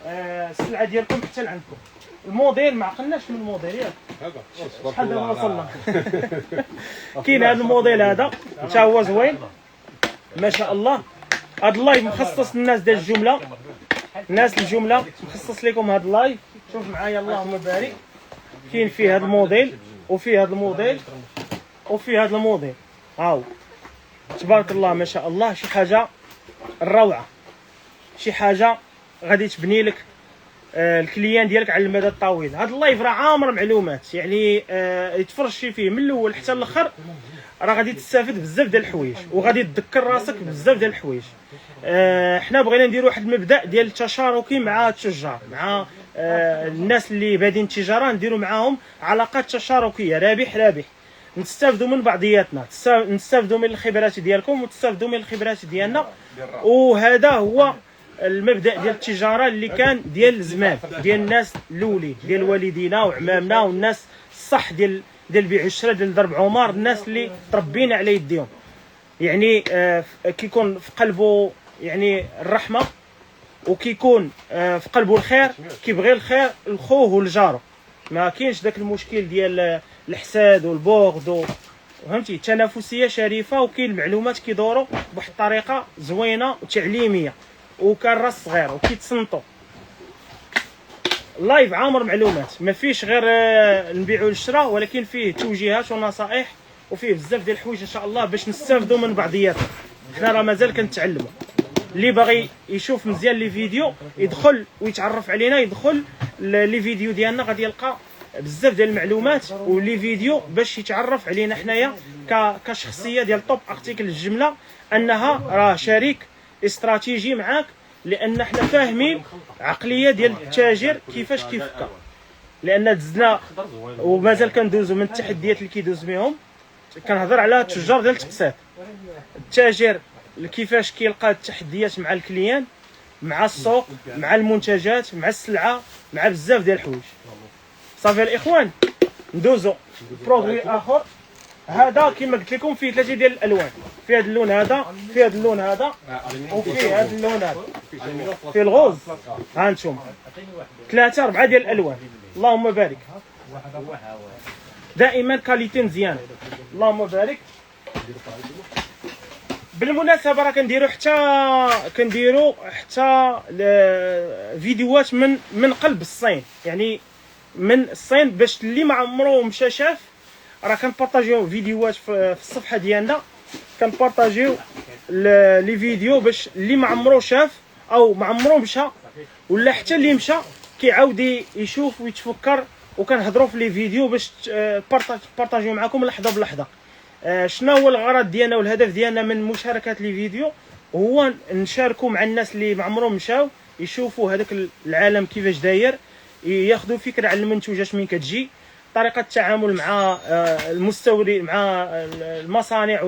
السلعه ديالكم حتى لعندكم. الموديل ما عقلناش من الموديل ياك شحال دابا وصلنا. كاين هذا الموديل هذا حتى هو زوين ما شاء الله. هذا اللايف مخصص للناس ديال الجمله، الناس الجمله مخصص لكم هذا اللايف. شوف معايا اللهم بارك، كاين فيه هذا الموديل وفيه هذا الموديل وفيه هذا الموديل، هاو تبارك الله ما شاء الله. شي حاجه الروعه، شي حاجه غادي تبني لك الكليان ديالك على المدى الطويل. هذا اللايف راه عامر معلومات، يعني يتفرج فيه من الاول حتى الاخر راه غادي تستافد بزاف ديال الحوايج وغادي تذكر راسك بزاف ديال الحوايج. حنا بغينا نديروا واحد المبدا ديال التشاركي مع التجار، مع الناس اللي بادين التجاره، نديروا معاهم علاقات تشاركيه رابح رابح، نستافدوا من بعضياتنا، نستافدوا من الخبرات ديالكم وتستافدوا من الخبرات ديالنا. وهذا هو المبدا ديال التجاره اللي كان ديال زمان، ديال الناس الاولين، ديال والدينا وعمامنا والناس الصح ديال بيع الشراء ديال درب عمر، الناس اللي تربينا على يديهم. يعني كيكون في قلبه يعني الرحمه، وكيكون في قلبه الخير، كيبغي الخير لخوه ولجاره. ما كاينش داك المشكل ديال الحساد والبغض فهمتي. تنافسيه شريفه، وكاين المعلومات كيدوروا بواحد الطريقه زوينه وتعليميه، وكان راس صغير وكيتصنتوا. اللايف عامر معلومات، ما فيش غير نبيعوا الشراء، ولكن فيه توجيهات ونصائح، وفيه بزاف ديال الحوايج ان شاء الله باش نستافدوا من بعضياتنا. حنا راه مازال كنتعلموا. اللي باغي يشوف مزيان لي فيديو يدخل ويتعرف علينا، يدخل لي فيديو ديالنا، غادي يلقى بزاف ديال المعلومات ولي فيديو باش يتعرف علينا حنايا كشخصيه ديال توب ارتيكل. الجمله انها راه شريك استراتيجي معاك، لان حنا فاهمين عقليه ديال التاجر كيفاش كيفكر، لان دزنا ومازال كندوزو من التحديات اللي كيدوز بهم. كنهضر على التجار ديال التقسيط. التاجر كيفاش كيلقى التحديات مع الكليان، مع السوق، مع المنتجات، مع السلعه، مع بزاف ديال الحوايج. صافي الاخوان، ندوزو برودوي اخر. هذا كما قلت لكم فيه ثلاثه ديال الالوان، فيه هذا اللون هذا، فيه هذا اللون هذا، وفيه هذا اللون هذا، فيه الغوز. ها انتم ثلاثه اربعه ديال الالوان. اللهم بارك. دائما كاليتي مزيانه، اللهم بارك. بالمناسبه راه كنديروا حتى فيديوهات من قلب الصين، يعني من الصين، باش اللي ما عمره مشى شاف. راه كنبارطاجيو فيديوهات في الصفحه ديالنا، كنبارطاجيو لي فيديو باش اللي ما عمره شاف او ما عمره مشى، ولا حتى اللي مشى كيعاود يشوف ويتفكر. وكنهضروا في لي فيديو باش بارطاجيو معكم لحظه بلحظه. شنو هو الغرض ديالنا والهدف ديالنا من مشاركه لي فيديو؟ هو نشاركوا مع الناس اللي ما عمرهم مشاو، يشوفوا هذاك العالم كيفاش داير، ياخذوا فكره على المنتوجات من كتجي، طريقه التعامل مع المستورد، مع المصانع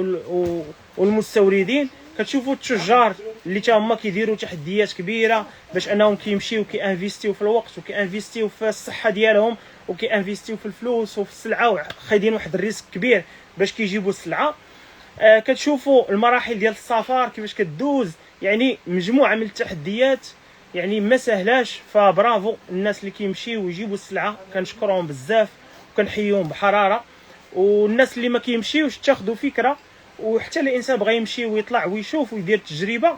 والمستوردين. كتشوفوا التجار اللي تا هما كيديروا تحديات كبيره باش انهم كيمشيو كيانفيستيو في الوقت، وكيانفيستيو في الصحه ديالهم، وكيانفيستيو في الفلوس وفي السلعه، وخايدين واحد الريسك كبير باش كيجيبوا السلعه. كتشوفوا المراحل ديال السفر كيفاش كدوز، يعني مجموعه من التحديات، يعني ما سهلاش. فبرافو الناس اللي كيمشيو ويجيبوا السلعه، كنشكرهم بزاف وكنحييهم بحراره. والناس اللي ما كيمشيوش تاخذوا فكره، وحتى الانسان بغى يمشي ويطلع ويشوف ويدير تجربه،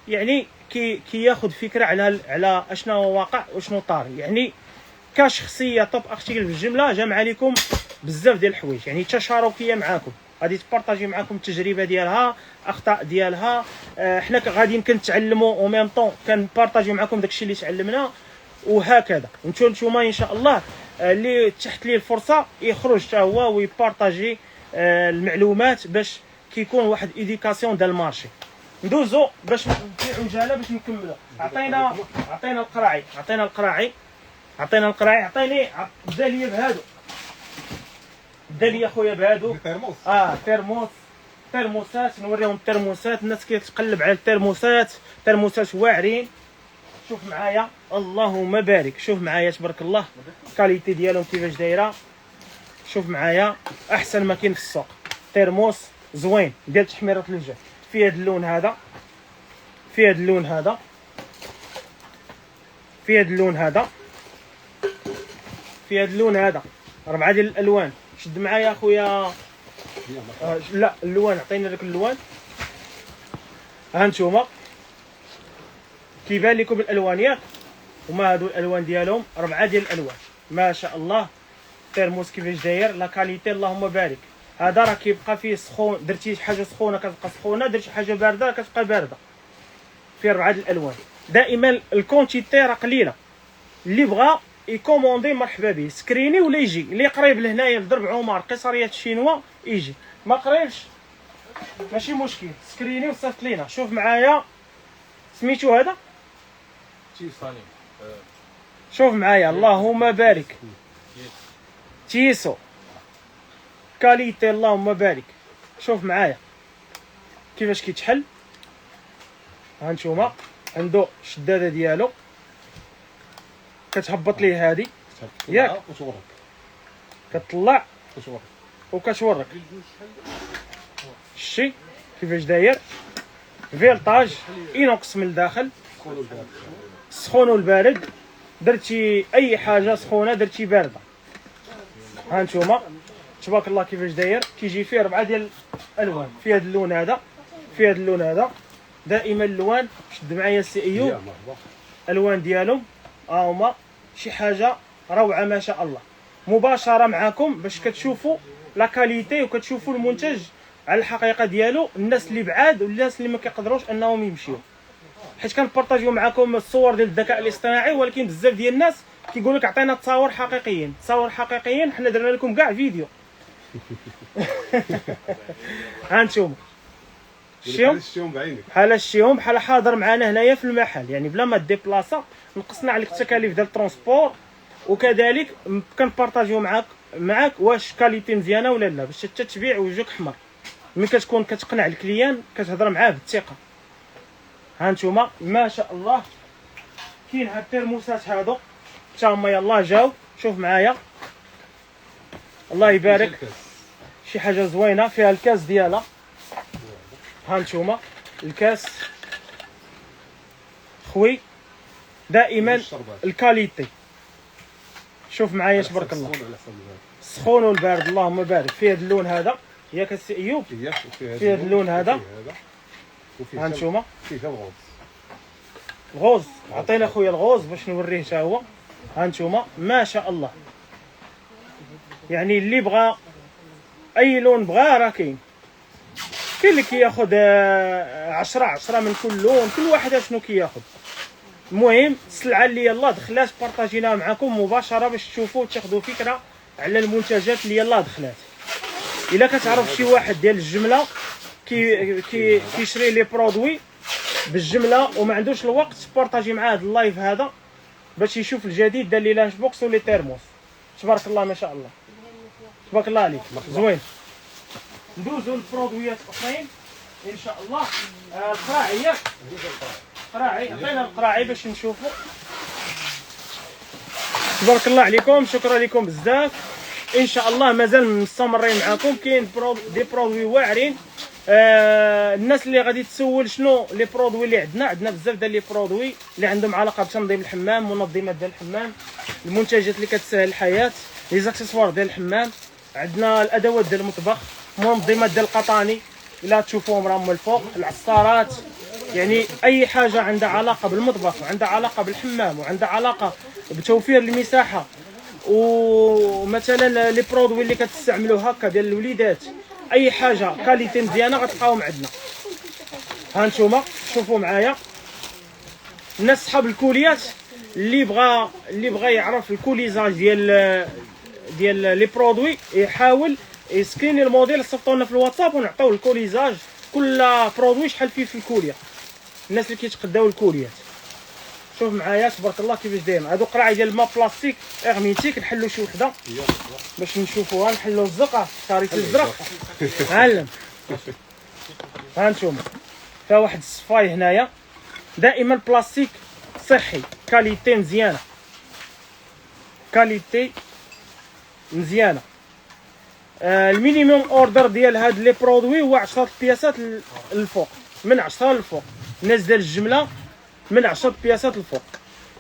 يعني كياخذ فكره على اشنا واقع وشنو طاري. يعني كشخصيه توب ارتيكل بالجمله جامعه لكم بزاف ديال الحوايج، يعني تشاركيه معاكم، غادي تبارطاجي معاكم التجربه ديالها، اخطاء ديالها. حنا غاديين كنتعلموا او ميم طون كنبارطاجيو معاكم داكشي اللي تعلمنا، وهكذا. نتوما ان شاء الله اللي تحت ليه الفرصه يخرج حتى هو ويبارطاجي المعلومات، باش كيكون واحد ايديكاسيون ديال المارشي. ندوزو باش في عجاله باش نكملوا. عطينا القراعي، عطيني بدا لي بهادو، بدا لي خويا بهادو. ترموسات. نوريهم الترموسات. الناس كتقلب على الترموسات واعرين. شوف معايا، اللهم بارك. شوف معايا تبارك الله الكاليتي ديالهم كيفاش دايره. شوف معايا احسن ما كاين في السوق. ترموس زوين ديال تحميره الوجه. في هذا اللون هذا، في هذا اللون هذا، في هذا اللون هذا، في هذا اللون هذا. 4 ديال الالوان. شد معايا اخويا. لا اللوان، عطينا داك اللوان. ها نتوما كيبان لكم الالوان ياك، وما هادو الالوان ديالهم. 4 ديال الالوان ما شاء الله. ترموس كيفاش داير، لا كاليتي اللهم بارك. هذا راه كيبقى فيه سخون، درتي حاجه سخونه كتبقى سخونه، درتي حاجه بارده كتبقى بارده. فيه 4 ديال الالوان. دائما الكونتيتي راه قليله. اللي بغى يكوموندي مرحبا به، سكريني ولا يجي. اللي قريب لهنايا لدرب عمر قصريات الشينوا يجي، ما قريبش ماشي مشكل، سكريني وصيفط لينا. شوف معايا سميتو هذا، شوف معايا اللهم بارك. تيسو كاليتي اللهم بارك. شوف معايا كيفاش كيتحل. ها نتوما عنده الشداده ديالو كتهبط ليه هادي ياك كتطلع وكتورك شتي كيفاش داير فيلطاج اينوكس من الداخل السخون والبارد درتي اي حاجه سخونه درتي بارده ها نتوما تبارك الله كيفاش داير كيجي فيه 4 ديال الالوان في هذا اللون هذا في هذا اللون هذا دائما اللوان شد معايا السي ايوب الوان ديالهم ها هما شي حاجه روعه ما شاء الله مباشره معاكم باش كتشوفوا لا كاليتي وكتشوفوا المنتج على الحقيقه ديالو الناس اللي بعاد والناس اللي ما كيقدروش انهم يمشيو حيت كنبارطاجيو معكم الصور ديال الذكاء الاصطناعي ولكن بزاف ديال الناس كيقول لك عطينا تصاور حقيقيين تصاور حقيقيين حنا درنا لكم كاع فيديو ها نتوما شتيهم بحال شتيهم بحال حاضر معنا هنايا في المحل يعني بلا ما ديبلاصا نقصنا عليك التكاليف ديال الترونسبور وكذلك كنبارطاجيو معاك واش كاليتي مزيانه ولا لا باش حتى تبيع وجهك حمر ملي كتكون كتقنع الكليان كتهضر معاه بالثقه ها نتوما ما شاء الله كاين هاد الترموسات هادو حتى هما يلاه جاو شوف معايا الله يبارك شي حاجه زوينه فيها الكاس ديالها ها نتوما الكاس خوي دائما الكاليتي شوف معايا تبارك الله السخون والبارد اللهم بارك فيه هذا اللون هذا ياك السي ايوب فيه هذا اللون هذا ها نتوما الغوز عطينا خويا الغوز باش نوريه حتى هو ها نتوما ما شاء الله يعني اللي بغى اي لون بغاه راه كاين اللي كياخذ 10 من كل لون كل واحد شنو كياخذ المهم السلعه اللي يلاه دخلات بارطاجيناها معكم مباشره باش تشوفوا وتاخذوا فكره على المنتجات اللي يلاه دخلات الا كتعرف شي واحد ديال الجمله كيشري لي برودوي بالجمله وما عندوش الوقت بارطاجي معاه هذا اللايف هذا باش يشوف الجديد ديال لي لانش بوكس ولي تيرموس تبارك الله ما شاء الله تبارك الله عليك زوين ندوزو للبرودويات اخرين ان شاء الله القراعي ياك القراعي عطينا القراعي باش نشوفوا تبارك الله عليكم شكرا لكم بزاف ان شاء الله مازال مستمرين معكم كاين دي برودوي واعرين الناس اللي غادي تسول شنو لي برودوي اللي عندنا بزاف ديال لي برودوي اللي عندهم علاقه بتنظيم الحمام منظمات ديال الحمام المنتجات اللي كتسهل الحياه لي زاكسيسوار ديال الحمام عندنا الادوات ديال المطبخ منظمات ديال القطاني الا تشوفوهم راهم من الفوق العصارات يعني اي حاجه عندها علاقه بالمطبخ وعندها علاقه بالحمام وعندها علاقه بتوفير المساحه ومثلا لي برودوي اللي كتستعملوا هكا ديال الوليدات اي حاجه كاليتي مزيانه غتلقاوهم عندنا ها نتوما شوفوا معايا الناس صحاب الكوليات اللي بغى يعرف الكوليزاج ديال لي برودوي يحاول يسكريني الموديل صيفطوا لنا في الواتساب ونعطيو الكوليزاج كل برودوي شحال فيه في الكوليه الناس اللي كيتقداو الكوليات شوف معايا تبارك الله كيفاش داير هادو قراعي ديال الماء بلاستيك اغميتيك نحلو شي وحده باش نشوفوها نحلو الزقه كاريتي الزرق علم ها نتوما فيها واحد الصفاي هنايا دائما بلاستيك صحي كاليتي مزيانه كاليتي مزيانه المينيموم اوردر ديال هاد لي برودوي هو 10 بياسات للفوق من 10 للفوق الناس ديال الجمله من 10 بياسات للفوق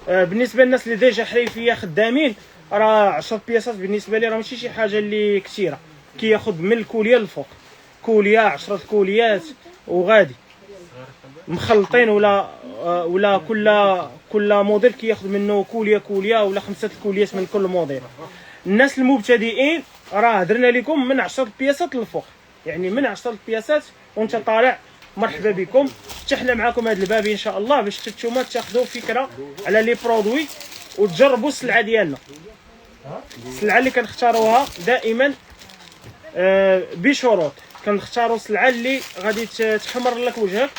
بالنسبه للناس اللي ديجا حريفيه خدامين راه 10 بياسات بالنسبه لي راه ماشي شي حاجه اللي كثيره كياخذ من الكوليه للفوق كوليه 10 كوليات وغادي مخلطين ولا كل موديل كياخذ منه كوليه ولا 5 كوليات من كل موديل الناس المبتدئين راه درنا لكم من 10 بياسات للفوق يعني من 10 بياسات وانت طالع مرحبا بكم فتحنا معكم هذا الباب ان شاء الله باش نتوما تاخذوا فكره على لي برودوي وتجربوا السلعه ديالنا السلعه اللي كنختاروها دائما بشروط كنختاروا السلعه اللي غادي تحمر لك وجهك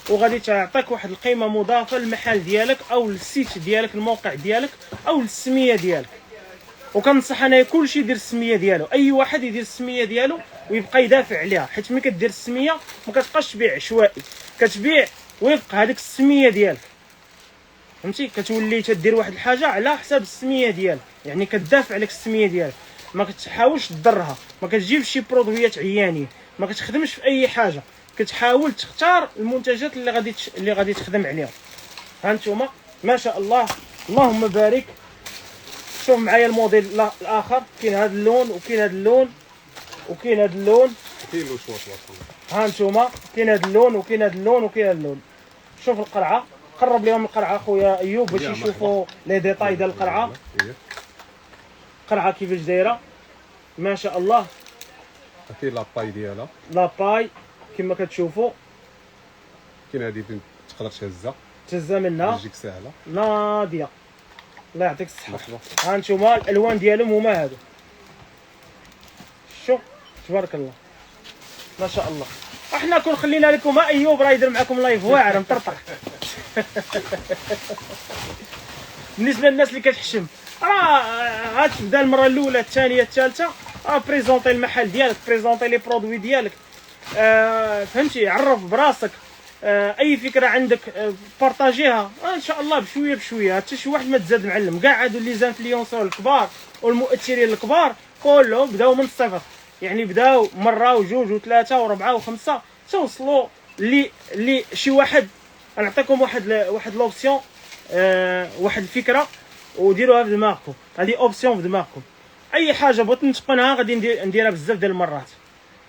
وغادي تعطيك واحد القيمه مضافه للمحل ديالك او للسيت ديالك الموقع ديالك او للسميه ديالك وكنصح انايا كلشي يدير السميه ديالو اي واحد يدير السميه ديالو ويبقى يدافع عليها حيت ملي كدير السميه ما كتبقاش تبيع عشوائي كتبيع ويبقى هذيك السميه ديالك فهمتي. كتولي تدير واحد الحاجه على حساب السميه ديالك، يعني كتدافع عليك السميه ديالك، ما كتحاولش تضرها، ما كتجيبش شي برودويات عيانين، ما كتخدمش في اي حاجه، كتحاول تختار المنتجات اللي غادي تخدم عليهم. ها انتوما ما شاء الله اللهم بارك. شوف معايا الموديل الاخر، كاين هذا اللون وكاين هذا اللون وكاين هذا اللون،
كاين له شوط.
ها انتوما كاين هذا اللون وكاين هذا اللون وكاين هذا اللون. شوف القرعه، قرب لهم القرعه خويا ايوب باش يشوفوا لي ديتاي ديال القرعه. القرعه كيفاش دايره ما شاء الله.
كاين لاباي ديالها،
لاباي كما كتشوفوا،
كاين هذه فين تقدر
تهزها منها
تجيك ساهله
ناضيه. الله يعطيك الصحه.
مرحبا.
ها انتوما الالوان ديالهم هما هادو، شوف تبارك الله ما شاء الله. احنا كون خلينا لكم ايوب راه يدير معكم لايف واعر مطرطق. بالنسبه للناس اللي كتحشم راه غتبدا المره الاولى الثانيه الثالثه، راه بريزونطي المحل ديالك، بريزونطي لي برودوي ديالك، فهمتي، عرف براسك. اي فكره عندك بارطاجيها ان شاء الله بشويه بشويه، حتى شي واحد ما تزاد معلم. كاع هادو لي زانفلونسور الكبار والمؤثرين الكبار كلهم بداو من الصفر، يعني بداو مره وجوج وثلاثه وربعه وخمسه توصلوا لي شي واحد. نعطيكم واحد لوبسيون، واحد الفكره وديروها في دماغكم. هذه اوبسيون في دماغكم، اي حاجه بغيت نتقنها غادي نديرها بزاف ديال المرات.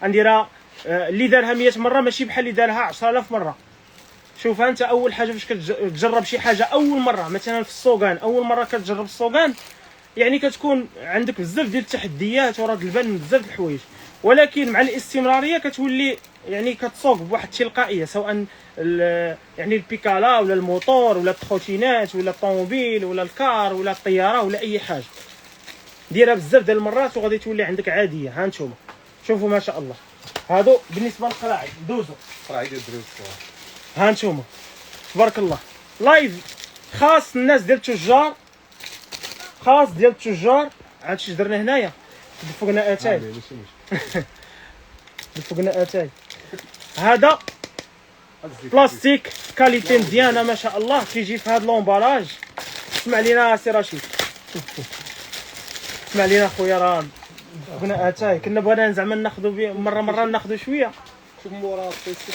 غنديرها اللي دارها 100 مره ماشي بحال اللي دارها 10000 مره. شوف انت اول حاجه فاش كتجرب شي حاجه اول مره، مثلا في السوقان اول مره كتجرب السوقان، يعني كتكون عندك بزاف ديال التحديات وراد البال بزاف د الحوايج، ولكن مع الاستمراريه كتولي يعني كتسوق بواحد التلقائيه، سواء يعني البيكالا ولا الموتور ولا التخوتينات ولا الطوموبيل ولا الكار ولا الطياره ولا اي حاجه. ديرها بزاف ديال المرات وغادي تولي عندك عاديه. ها نتوما شوفوا ما شاء الله، هادو بالنسبه للقلاعي دوزو.
قراعي ديال الدراري الصغار.
ها نتوما تبارك الله، لايف خاص الناس ديال التجار، خاص ديال التجار. عاد شي درنا هنايا دفقنا اتاي، دفقنا اتاي. هذا بلاستيك كاليتي مزيانه ما شاء الله، كيجي في هذا لومبالاج. اسمع لينا سي رشيد، اسمع لينا خويا، راه دفقنا اتاي. كنا بغينا زعما ناخذوا مره ناخذوا شويه.
شوف مورا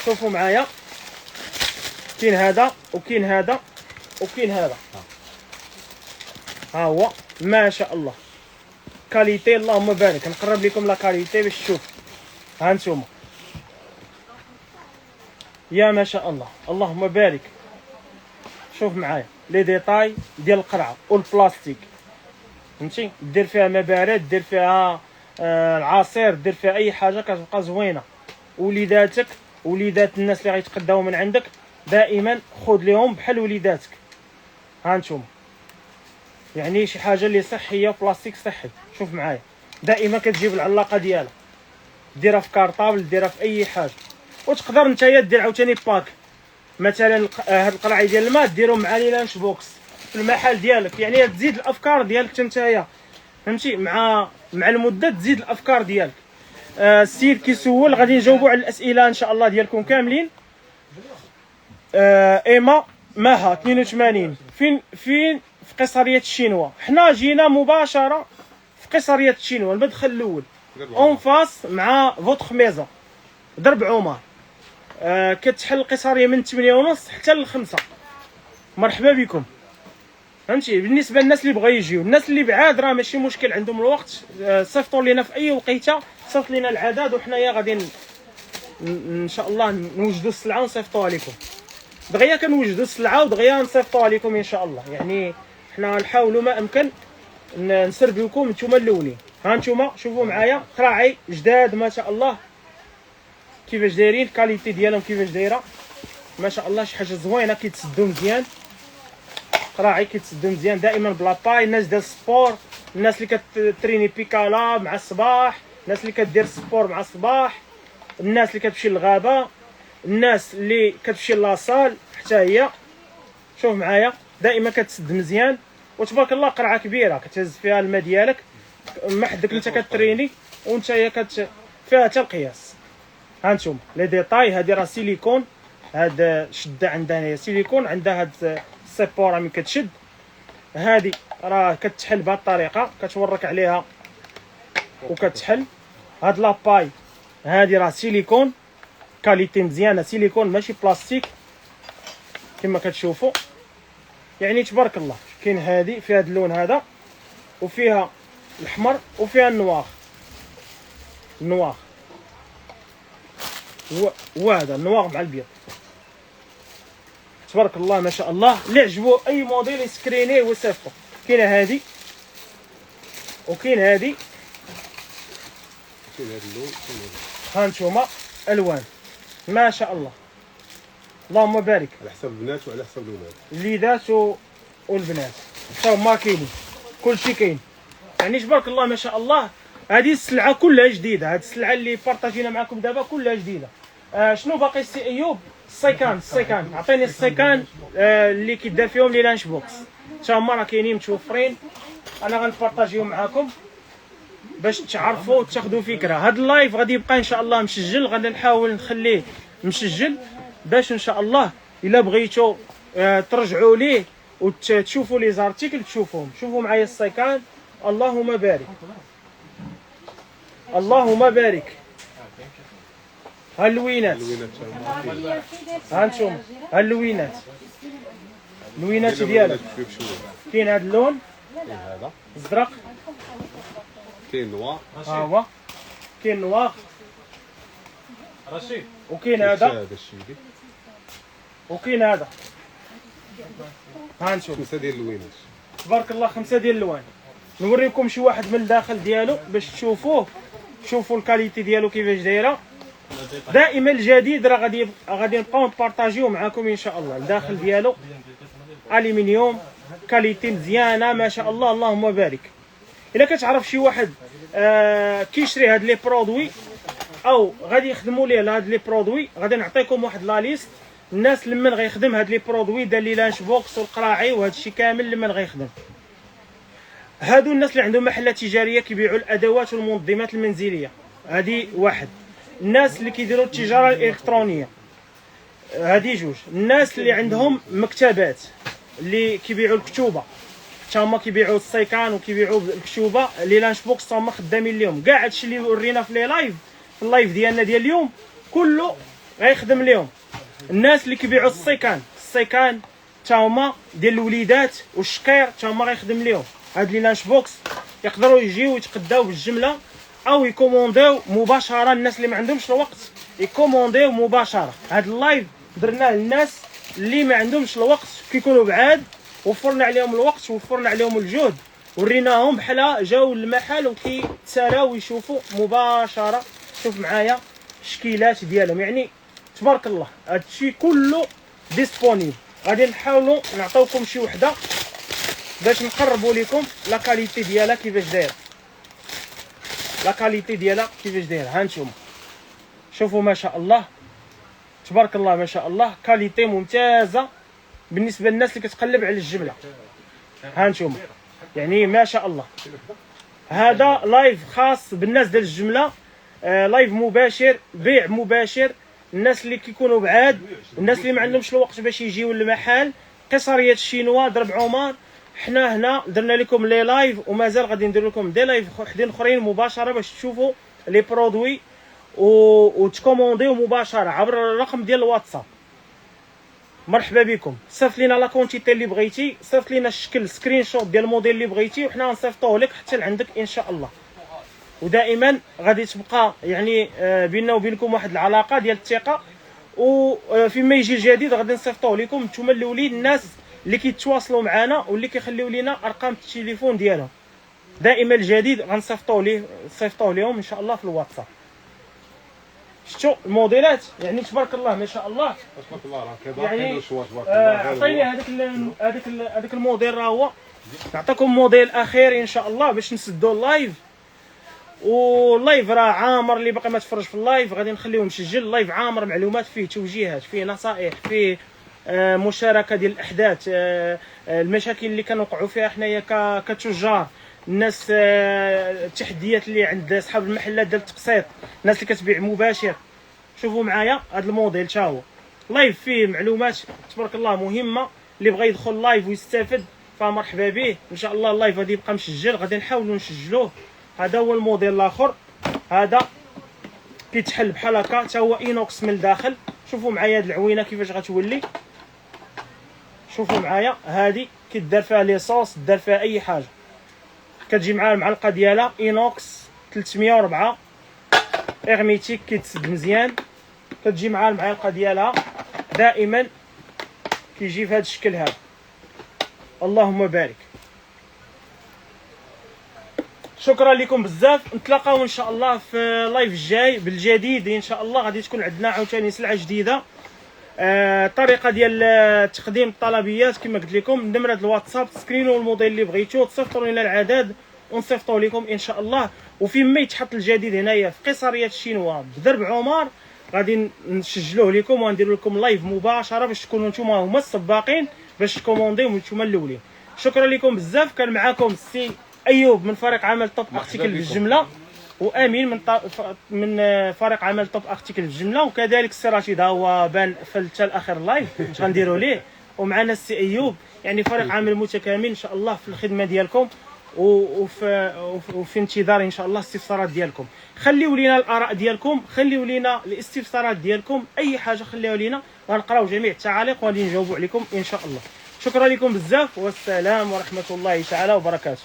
شوفوا معايا، كاين هذا وكاين هذا وكاين هذا. ها هو ما شاء الله كاليتي اللهم بارك. نقرب لكم لا كاليتي باش تشوف. ها انتم يا ما شاء الله اللهم بارك. شوف معايا لي ديتاي ديال القرعه والبلاستيك، فهمتي، دير فيها مبارد، دير فيها العصير، دير فيها اي حاجه كتبقى زوينه. وليداتك وليدات الناس اللي غيتقداو من عندك دائما خذ لهم بحال وليداتك. ها انتم يعني شي حاجه اللي صحيه بلاستيك صحي. شوف معايا دائما كتجيب العلاقه ديالها، ديرها في كارطابل، ديرها في اي حاجه. وتقدر نتايا دير عاوتاني باك، مثلا هاد القرعي ديال الماء ديرهم مع لي لانش بوكس في المحل ديالك، يعني تزيد الافكار ديالك نتايا، فهمتي، مع المده تزيد الافكار ديالك. السيد كيسول غادي نجاوبوا على الاسئله ان شاء الله ديالكم كاملين. ايما ماها 82 فين في قيصريه الشينوا. حنا جينا مباشره في قيصريه الشينوا، المدخل الاول اون فاس مع فوتخ ميزون درب عمر. كتحل القيصريه من 8:30 حتى ل 5. مرحبا بكم، فهمتي. بالنسبه للناس اللي بغاو يجيو، الناس اللي بعاد راه ماشي مشكل، عندهم الوقت، صيفطوا لينا في اي وقيته، صيفط لينا العدد وحنايا غادي ان شاء الله نوجدوا السلعه ونصيفطوها لكم. دغيا كنوجدوا السلعه ودغيا نصيفطوها لكم ان شاء الله. يعني حنا نحاولوا ما امكن نسربيوكم نتوما الاولين. ها نتوما شوفوا معايا قراعي جداد ما شاء الله كيفاش دايرين، الكاليتي ديالهم كيفاش دايره ما شاء الله. شي حاجه زوينه، كيتسدوا مزيان، قراعي كيتسدوا مزيان دائما بلا باي. الناس ديال السبور، الناس اللي كتريني بيكالا مع الصباح، الناس اللي كدير سبور مع الصباح، الناس اللي كتمشي للغابه، الناس اللي كتمشي لاصال حتى هي. شوف معايا دائما كتسد مزيان، وتبارك الله قرعه كبيره كتهز فيها الماء ديالك ما حدك انت كتريني وانت هي فيها حتى القياس. ها انتم لي ديتاي. هادي راه سيليكون، هاد شده عندها هي سيليكون، عندها هاد السيبورا ملي كتشد هذه راه كتحل بهذه الطريقه، كتورك عليها وكتحل. هاد لاباي هذه راه سيليكون، كاليتي مزيانه، سيليكون ماشي بلاستيك كما كتشوفوا، يعني تبارك الله. كاين هذه فيها هذا اللون هذا، وفيها الاحمر، وفيها النواغ وهذا النواغ مع البيض. تبارك الله ما شاء الله. اللي عجبو اي موديل يسكرينيه ويصيفطو. كاينه هذه وكاين هذه،
كاين هذا اللون، كاين هذا
ها نتوما الوان ما شاء الله اللهم بارك.
على حسب البنات وعلى حسب الولاد.
الوليدات والبنات حتى هما كاينين، كلشي كاين، يعني تبارك الله ما شاء الله. هذه السلعه كلها جديده، هذه السلعه اللي بارطاجينا معكم دابا كلها جديده. شنو باقي السي ايوب؟ السيكان عطيني السيكان اللي كيدار فيهم لي لانش بوكس، حتى هما راه كاينين متوفرين. انا غنبارطاجيهم معكم باش تعرفوا وتاخذوا فكره. هذا اللايف غادي يبقى ان شاء الله مسجل، غادي نحاول نخليه مسجل باش ان شاء الله الا بغيتوا ترجعوا ليه وتشوفوا لي زارتيكل تشوفوهم. شوفوا معايا السيكان، اللهم بارك اللهم بارك. ها اللوينات، ها انتم ها اللوينات ديالها. كاين هذا اللون
كاين هذا
الزرق،
كاين نوار،
ها هو كاين نواغ، وكاين هذا
هذا الشيء
وكاين هذا. ها انتم
5 ديال اللوينات.
تبارك الله 5 ديال الالوان. نوريكم شي واحد من الداخل ديالو باش تشوفوه، شوفوا الكاليتي ديالو كيفاش دايره. دائما الجديد راه غادي نبقاو نبارطاجيو معكم ان شاء الله. الداخل ديالو الومنيوم، كاليتي مزيانه ما شاء الله اللهم بارك. الا كتعرف شي واحد كيشري هاد لي برودوي او غادي يخدموا ليه هاد لي برودوي، غادي نعطيكم واحد لا ليست الناس لمن غيخدم هاد لي برودوي، دار لي لانش بوكس والقراعي وهذا الشيء كامل لمن غيخدم. هادو الناس اللي عندهم محلات تجاريه كيبيعوا الادوات والمنظمات المنزليه، هذه واحد. الناس اللي كيديروا التجاره الالكترونيه، هذه جوج. الناس اللي عندهم مكتبات اللي كيبيعوا الكتوبه، حتى هما كيبيعوا السيكان وكيبيعوا الكتوبه. لي لانش بوكس هما خدامين اليوم. كاع هادشي اللي ورينا في لي لايف، في اللايف ديالنا ديال اليوم كله غيخدم اليوم. الناس اللي كيبيعوا السيكان حتى هما ديال الوليدات والشقير حتى هما غيخدم اليوم. هاد لي لانش بوكس يقدروا يجيو يتقداو بالجمله او يكومونديو مباشره. الناس اللي ما عندهمش الوقت يكومونديو مباشره. هاد اللايف درناه للناس اللي ما عندهمش الوقت، كيكونوا بعاد، وفرنا عليهم الوقت وفرنا عليهم الجهد، وريناهم بحال جاو للمحل وكيتساراو ويشوفوا مباشره. شوف معايا الشكيلات ديالهم، يعني تبارك الله هادشي كله ديسپونيبل. غادي نحاولوا نعطيوكم شي وحده باش نقربوا لكم لا كاليتي ديالها كيفاش دايره. لا كاليتي ديالها كيفاش دايره ها نتوما شوفوا ما شاء الله تبارك الله ما شاء الله. كاليتي ممتازه بالنسبه للناس اللي كتقلب على الجمله. ها نتوما يعني ما شاء الله. هذا لايف خاص بالناس ديال الجمله، لايف مباشر، بيع مباشر. الناس اللي كيكونوا بعاد، الناس اللي ما عندهمش الوقت باش يجيو للمحل، قصريه الشينوا درب عمر، حنا هنا درنا لكم لي لايف ومازال غادي ندير لكم دي لايف وحدين اخرين مباشره باش تشوفوا لي برودوي وتكومونديو مباشره عبر الرقم ديال الواتساب. مرحبا بكم. صيفط لينا لا كونتيتي اللي بغيتي، صيفط لينا الشكل سكرين شوت ديال الموديل اللي بغيتي وحنا غنصيفطوه لك حتى لعندك ان شاء الله. ودائما غادي تبقى يعني بيننا وبينكم واحد العلاقه ديال الثقه، وفيما يجي الجديد غادي نصيفطوه لكم نتوما الاولين، الناس اللي كيتواصلوا معنا واللي كيخليو لينا ارقام التليفون ديالهم. دائما الجديد غنصيفطوه لهم ان شاء الله في الواتساب. شفتوا الموديلات يعني تبارك الله ما شاء الله.
تبارك الله راه كذا
يعني
حلو شويه تبارك الله.
عطيني هذاك الموديل راه هو. نعطيكم موديل اخير ان شاء الله باش نسدوا اللايف. واللايف راه عامر، اللي باقي ما تفرج في اللايف غادي نخليوه مسجل. اللايف عامر معلومات، فيه توجيهات، فيه نصائح، فيه مشاركه ديال الاحداث، المشاكل اللي كنوقعوا فيها حنايا كتجار، الناس، التحديات اللي عند اصحاب المحلات ديال التقسيط، الناس اللي كتبيع مباشر. شوفوا معايا هذا الموديل تا هو لايف فيه معلومات تبارك الله مهمه اللي بغى يدخل لايف ويستافد فمرحبا به. ان شاء الله اللايف غادي يبقى مسجل، غادي نحاولوا نسجلوه. هذا هو الموديل الاخر، هذا كيتحل بحال هكا، حتى هو اينوكس من الداخل. شوفوا معايا هاد العوينه كيفاش غتولي، شوفوا معايا هادي كيدار فيها ليسونس، دار فيها اي حاجه. كتجي مع المعلقه ديالها اينوكس 304 ارميتيك، كيتسد مزيان. كتجي مع المعلقه ديالها دائما كيجي في هذا الشكل هذا. اللهم بارك. شكرا لكم بزاف، نتلاقاو ان شاء الله في لايف الجاي بالجديد ان شاء الله. غادي تكون عندنا عاوتاني سلعه جديده. طريقه ديال تقديم الطلبيات كما قلت لكم، نمره الواتساب، تسكرينوا الموديل اللي بغيتو، تصيفطوا لنا العدد ونصيفطوا لكم ان شاء الله. وفين ما يتحط الجديد هنايا في قيصريه الشينوا بدرب عمر غادي نسجلوه لكم ونديروا لكم لايف مباشره باش تكونوا نتوما هما السباقين باش تكومونديو نتوما الاولين. شكرا لكم بزاف. كان معكم السي ايوب من فريق عمل توب ارتيكل بالجمله، وامين من فريق عمل توب ارتيكل بالجمله، وكذلك السي رشيد هو بان حتى الاخر اللايف اش غنديروا ليه. ومعنا السي ايوب، يعني فريق عمل متكامل ان شاء الله في الخدمه ديالكم وفي انتظار ان شاء الله الاستفسارات ديالكم. خليوا لينا الاراء ديالكم، خليوا لينا الاستفسارات ديالكم، اي حاجه خليوها لينا، غنقراو جميع التعاليق وغادي نجاوبوا عليكم ان شاء الله. شكرا لكم بزاف، والسلام ورحمه الله تعالى وبركاته.